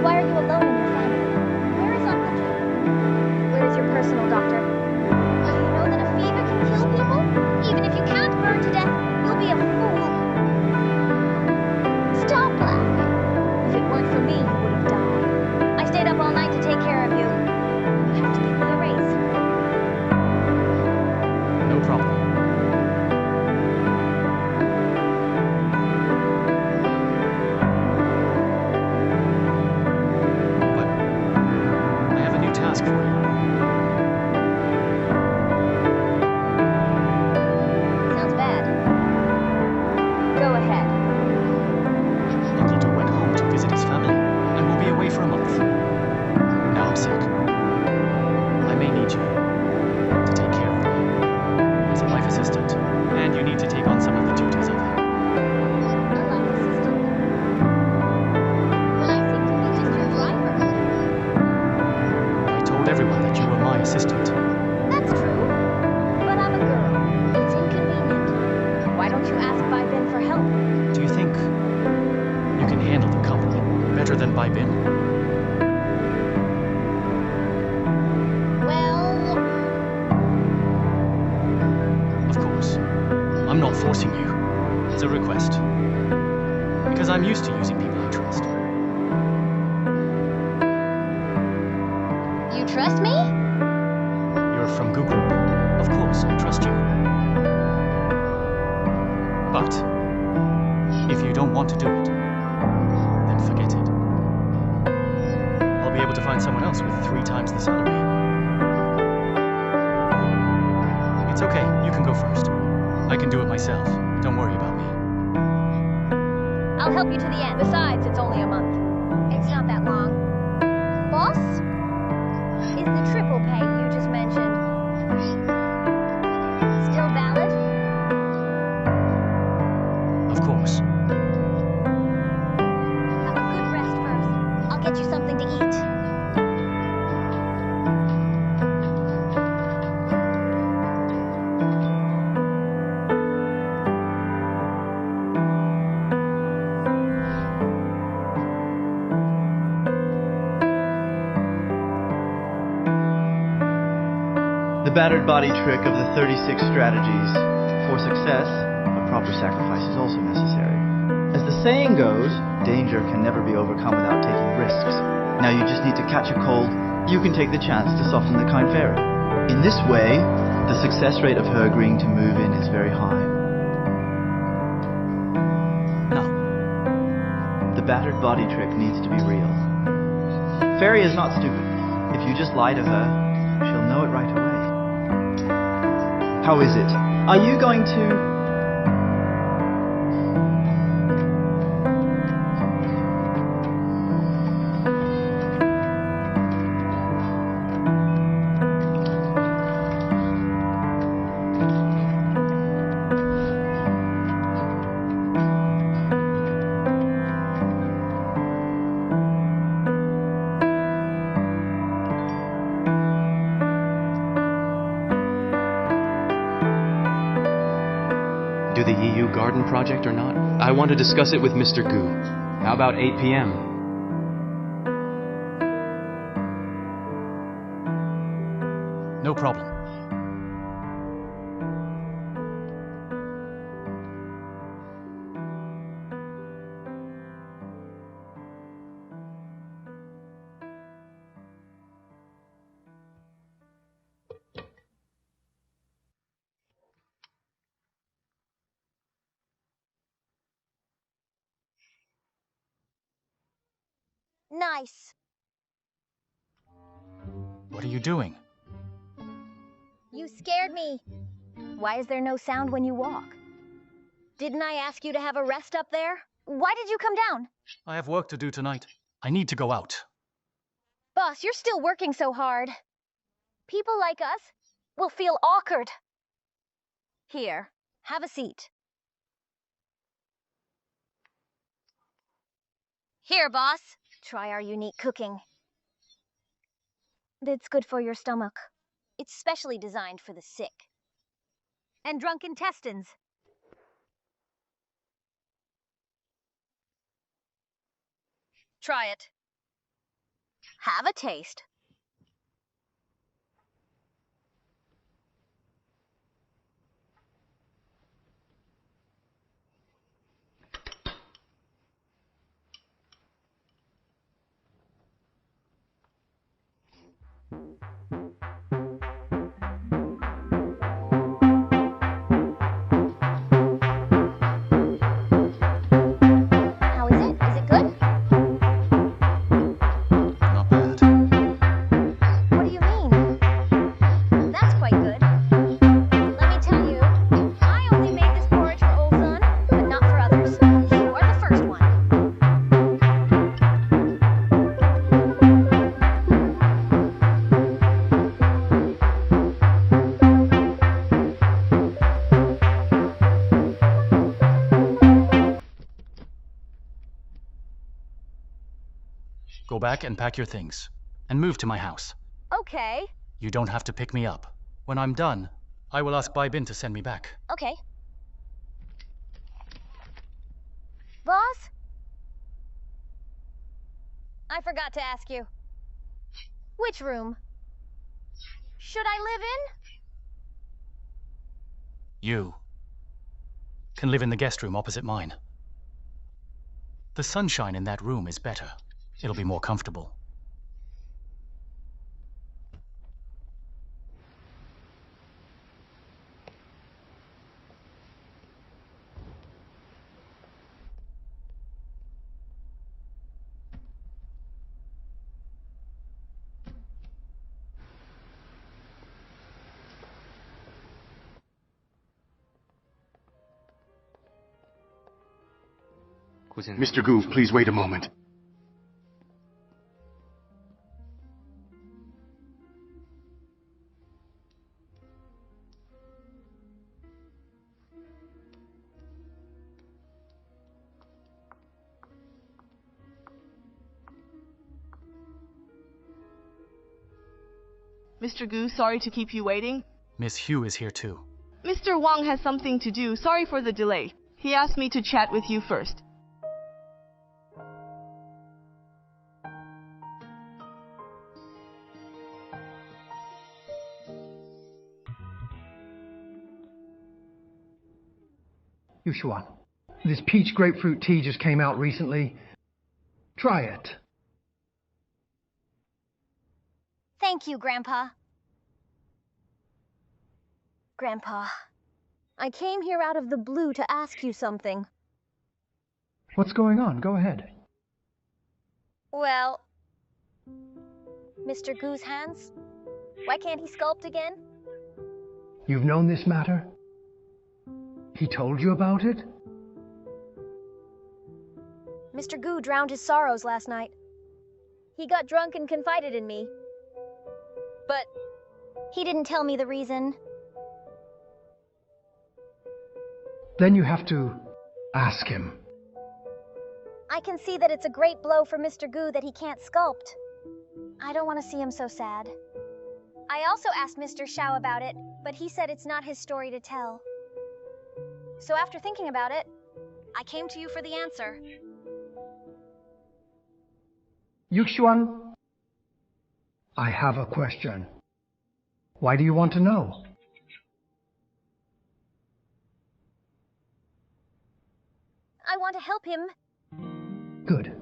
Why are you alone in your family? than Bai Bin? Well... Of course. I'm not forcing you. It's a request. Because I'm used to using people I trust. You trust me? You're from Gu Group. Of course, I trust you. But, if you don't want to do it, then forget it. I'll be able to find someone else with 3 times the salary. It's okay, you can go first. I can do it myself. Don't worry about me. I'll help you to the end. Besides, it's only a month. It's not that long. Boss? Is the triple pay you just mentioned still valid? Of course. Have a good rest first. I'll get you something to eat. The battered body trick of the 36 strategies. For success, a proper sacrifice is also necessary. As the saying goes, danger can never be overcome without taking risks. Now you just need to catch a cold, you can take the chance to soften the kind fairy. In this way, the success rate of her agreeing to move in is very high. No. The battered body trick needs to be real. Fairy is not stupid. If you just lie to her, she'll know it right away. How is it? Are you going to... Do the EU garden project or not? I want to discuss it with Mr. Gu. How about 8 p.m.? No problem. Nice. What are you doing? You scared me. Why is there no sound when you walk? Didn't I ask you to have a rest up there? Why did you come down? I have work to do tonight. I need to go out. Boss, you're still working so hard. People like us will feel awkward. Here, have a seat. Here, boss. Try our unique cooking. It's good for your stomach. It's specially designed for the sick. And drunk intestines. Try it. Have a taste. Go back and pack your things, and move to my house. Okay. You don't have to pick me up. When I'm done, I will ask Bai Bin to send me back. Okay. Boss? I forgot to ask you. Which room? Should I live in? You can live in the guest room opposite mine. The sunshine in that room is better. It'll be more comfortable. Mr. Gu, please wait a moment. Mr. Gu, sorry to keep you waiting. Miss Hugh is here too. Mr. Wang has something to do. Sorry for the delay. He asked me to chat with you first. Yu Xuan, this peach grapefruit tea just came out recently. Try it. Thank you, Grandpa. Grandpa, I came here out of the blue to ask you something. What's going on? Go ahead. Well, Mr. Gu's hands? Why can't he sculpt again? You've known this matter? He told you about it? Mr. Gu drowned his sorrows last night. He got drunk and confided in me. But he didn't tell me the reason. Then you have to ask him. I can see that it's a great blow for Mr. Gu that he can't sculpt. I don't want to see him so sad. I also asked Mr. Xiao about it, but he said it's not his story to tell. So after thinking about it, I came to you for the answer. Yuxuan, I have a question. Why do you want to know? I want to help him. Good.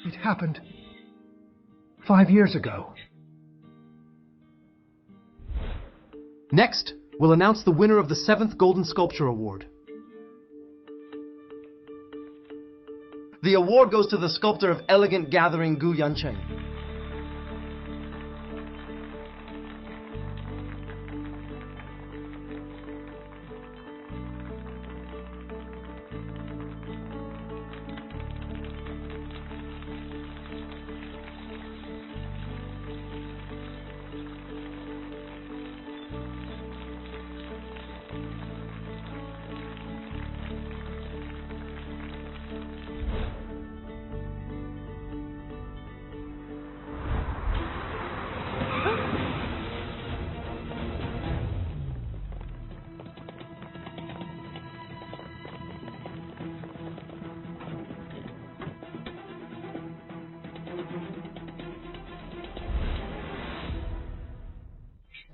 It happened 5 years ago. Next, we'll announce the winner of the 7th Golden Sculpture Award. The award goes to the sculptor of elegant gathering Gu Yancheng.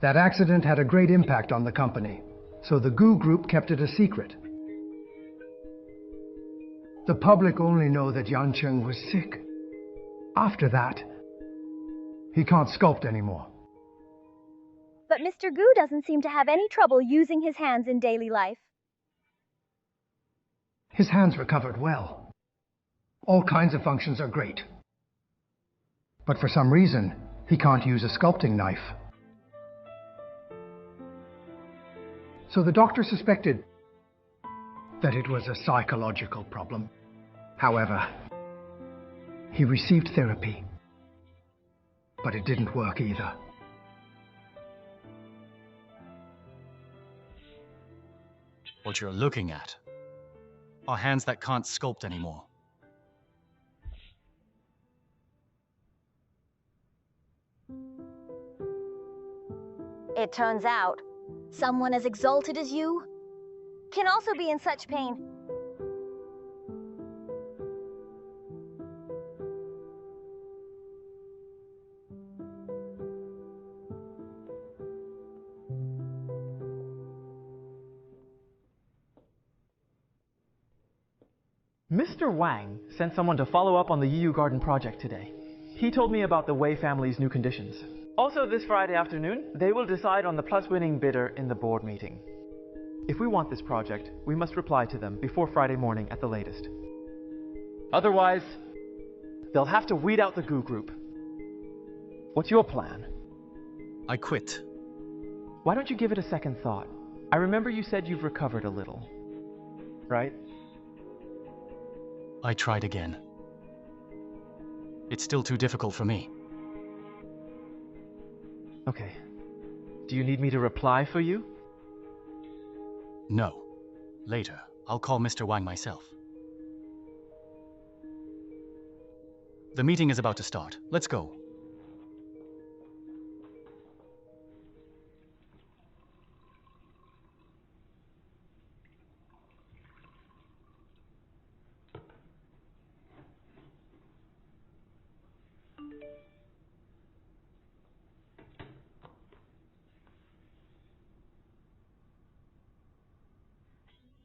That accident had a great impact on the company, so the Gu Group kept it a secret. The public only know that Yancheng was sick. After that, he can't sculpt anymore. But Mr. Gu doesn't seem to have any trouble using his hands in daily life. His hands recovered well. All kinds of functions are great. But for some reason, he can't use a sculpting knife. So the doctor suspected that it was a psychological problem. However, he received therapy, but it didn't work either. What you're looking at are hands that can't sculpt anymore. It turns out, someone as exalted as you can also be in such pain. Mr. Wang sent someone to follow up on the Yu Garden project today. He told me about the Wei family's new conditions. Also, this Friday afternoon, they will decide on the plus-winning bidder in the board meeting. If we want this project, we must reply to them before Friday morning at the latest. Otherwise, they'll have to weed out the Gu group. What's your plan? I quit. Why don't you give it a second thought? I remember you said you've recovered a little. Right? I tried again. It's still too difficult for me. Okay. Do you need me to reply for you? No. Later, I'll call Mr. Wang myself. The meeting is about to start. Let's go.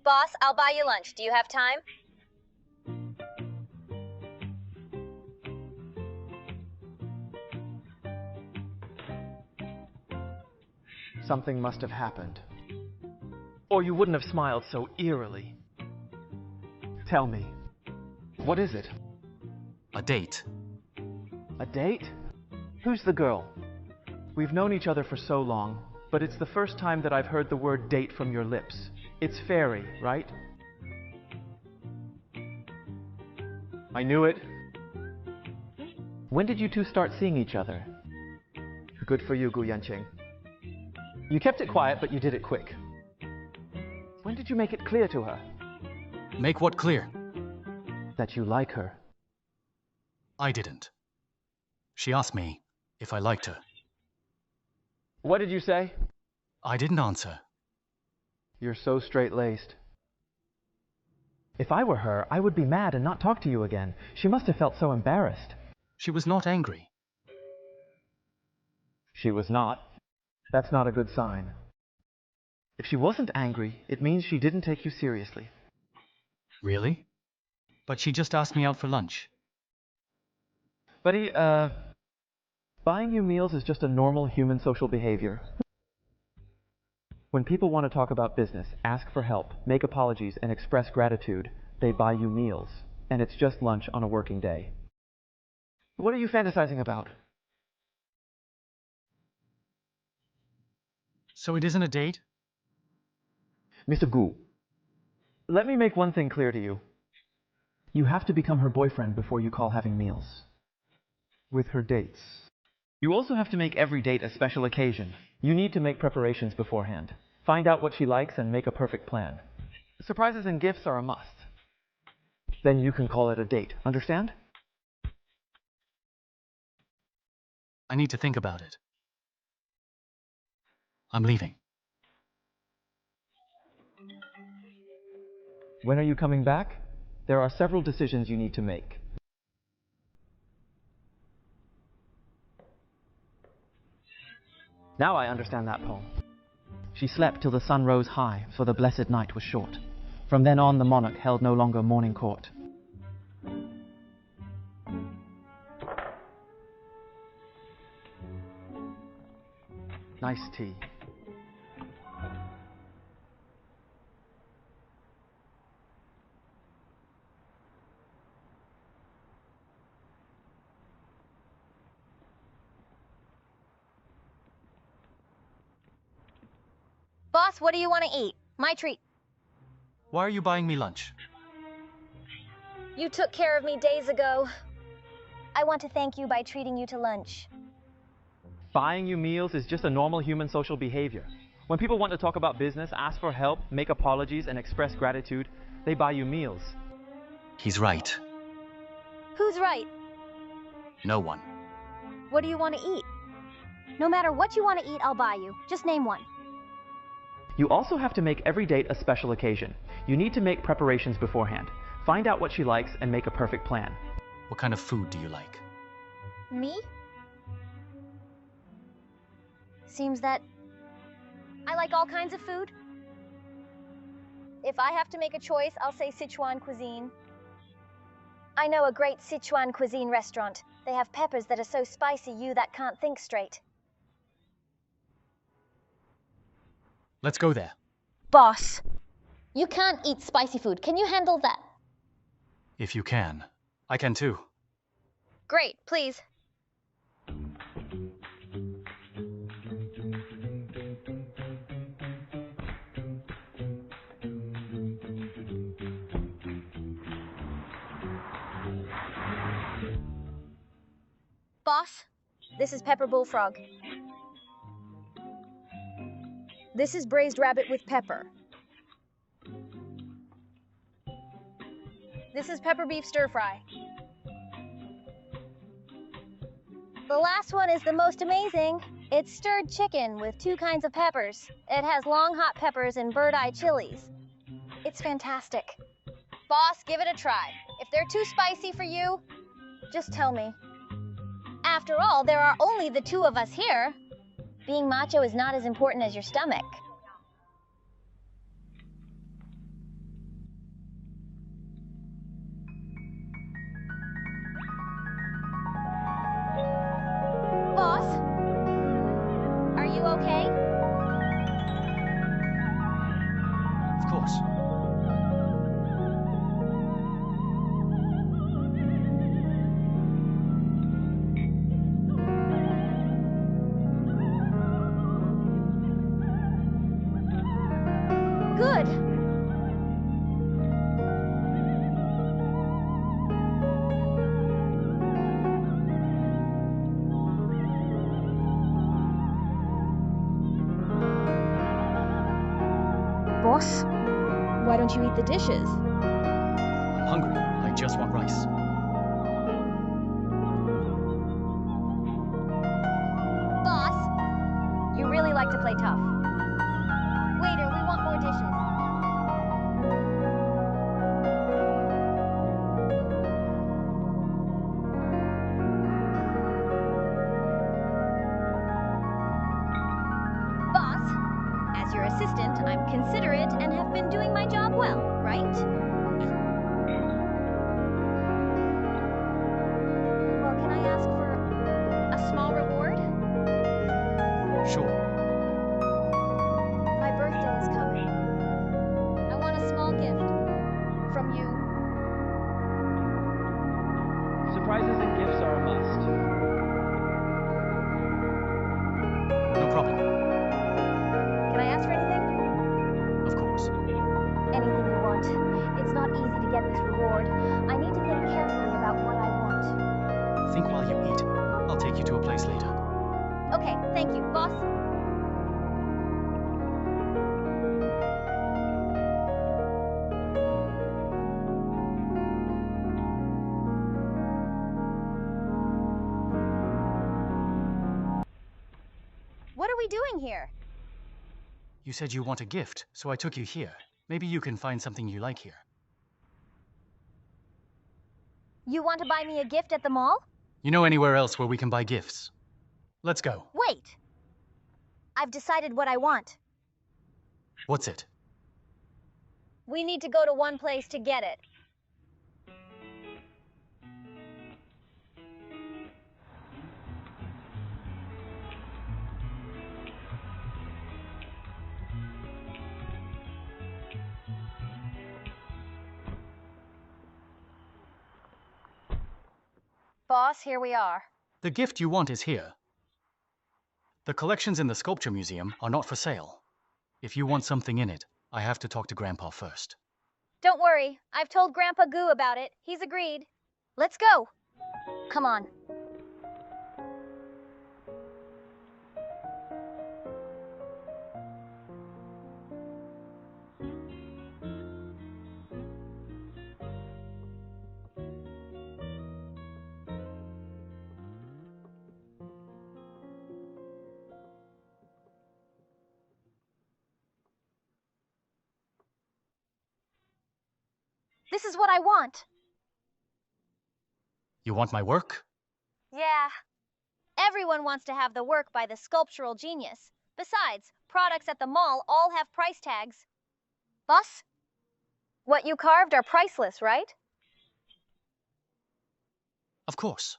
Boss, I'll buy you lunch. Do you have time? Something must have happened. Or you wouldn't have smiled so eerily. Tell me, what is it? A date. A date? Who's the girl? We've known each other for so long, but it's the first time that I've heard the word date from your lips. It's Fairy, right? I knew it. When did you two start seeing each other? Good for you, Yancheng. You kept it quiet, but you did it quick. When did you make it clear to her? Make what clear? That you like her. I didn't. She asked me if I liked her. What did you say? I didn't answer. You're so straight-laced. If I were her, I would be mad and not talk to you again. She must have felt so embarrassed. She was not angry. She was not. That's not a good sign. If she wasn't angry, it means she didn't take you seriously. Really? But she just asked me out for lunch. Buddy, buying you meals is just a normal human social behavior. When people want to talk about business, ask for help, make apologies, and express gratitude, they buy you meals. And it's just lunch on a working day. What are you fantasizing about? So it isn't a date? Mr. Gu, let me make one thing clear to you. You have to become her boyfriend before you call having meals. With her dates. You also have to make every date a special occasion. You need to make preparations beforehand. Find out what she likes and make a perfect plan. Surprises and gifts are a must. Then you can call it a date. Understand? I need to think about it. I'm leaving. When are you coming back? There are several decisions you need to make. Now I understand that poem. She slept till the sun rose high, for the blessed night was short. From then on the monarch held no longer morning court. Nice tea. Boss, what do you want to eat? My treat. Why are you buying me lunch? You took care of me days ago. I want to thank you by treating you to lunch. Buying you meals is just a normal human social behavior. When people want to talk about business, ask for help, make apologies, and express gratitude, they buy you meals. He's right. Who's right? No one. What do you want to eat? No matter what you want to eat, I'll buy you. Just name one. You also have to make every date a special occasion. You need to make preparations beforehand. Find out what she likes and make a perfect plan. What kind of food do you like? Me? Seems that I like all kinds of food. If I have to make a choice, I'll say Sichuan cuisine. I know a great Sichuan cuisine restaurant. They have peppers that are so spicy you that can't think straight. Let's go there. Boss, you can't eat spicy food. Can you handle that? If you can. I can too. Great, please. Boss, this is pepper bullfrog. This is braised rabbit with pepper. This is pepper beef stir fry. The last one is the most amazing. It's stirred chicken with 2 kinds of peppers. It has long hot peppers and bird-eye chilies. It's fantastic. Boss, give it a try. If they're too spicy for you, just tell me. After all, there are only the 2 of us here. Being macho is not as important as your stomach. Boss? Are you okay? Of course. Good. Boss, why don't you eat the dishes? I'm hungry. I just want rice. Boss, you really like to play tough. Waiter, we want more dishes. Boss, as your assistant, I'm considerate and have been doing my job well, right? Well, can I ask for a small reward? Sure. My birthday is coming. I want a small gift from you. Surprises and gifts are a must. No problem. Can I ask for anything? Of course. Anything you want. It's not easy to get this reward. I need to think carefully about what I want. Think while you eat. I'll take you to a place later. Okay, thank you, boss. What are we doing here? You said you want a gift, so I took you here. Maybe you can find something you like here. You want to buy me a gift at the mall? You know anywhere else where we can buy gifts? Let's go. Wait! I've decided what I want. What's it? We need to go to one place to get it. Boss, here we are. The gift you want is here. The collections in the sculpture museum are not for sale. If you want something in it, I have to talk to Grandpa first. Don't worry, I've told Grandpa Goo about it. He's agreed. Let's go. Come on. This is what I want. You want my work? Yeah. Everyone wants to have the work by the sculptural genius. Besides, products at the mall all have price tags. Boss, what you carved are priceless, right? Of course.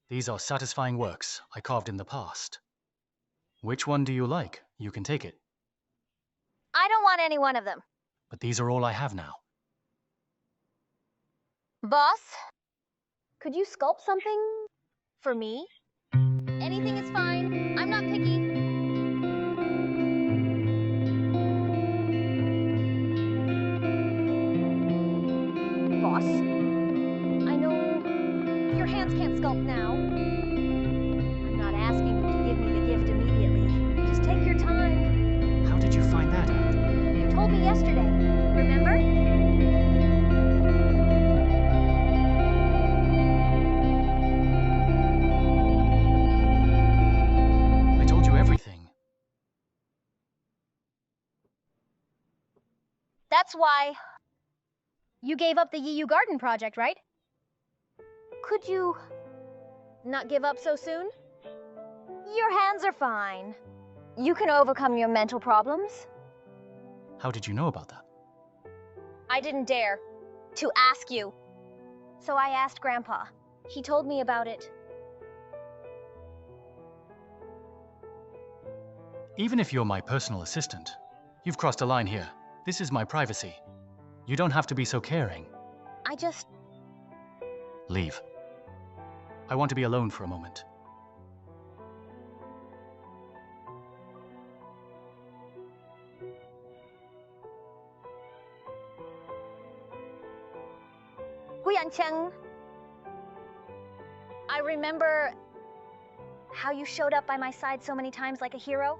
These are satisfying works I carved in the past. Which one do you like? You can take it. I don't want any one of them. But these are all I have now. Boss, could you sculpt something for me? Anything is fine. I'm not picky. Boss, I know your hands can't sculpt now. I'm not asking you to give me the gift immediately. Just take your time. How did you find that out? You told me yesterday, remember? I told you everything. That's why you gave up the Yiyu Garden project, right? Could you not give up so soon? Your hands are fine. You can overcome your mental problems. How did you know about that? I didn't dare to ask you. So I asked Grandpa. He told me about it. Even if you're my personal assistant, you've crossed a line here. This is my privacy. You don't have to be so caring. I just... Leave. I want to be alone for a moment. Yancheng, I remember how you showed up by my side so many times like a hero.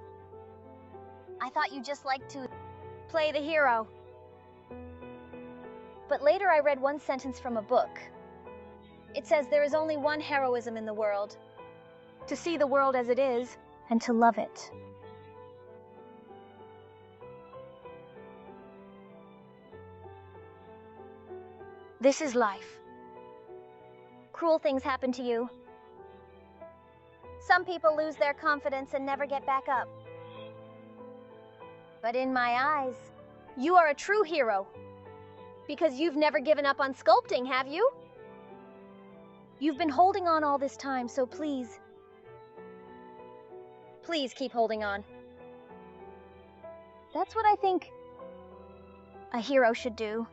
I thought you just liked to play the hero. But later I read one sentence from a book. It says there is only one heroism in the world: to see the world as it is and to love it. This is life. Cruel things happen to you. Some people lose their confidence and never get back up. But in my eyes, you are a true hero. Because you've never given up on sculpting, have you? You've been holding on all this time, so please, please keep holding on. That's what I think a hero should do.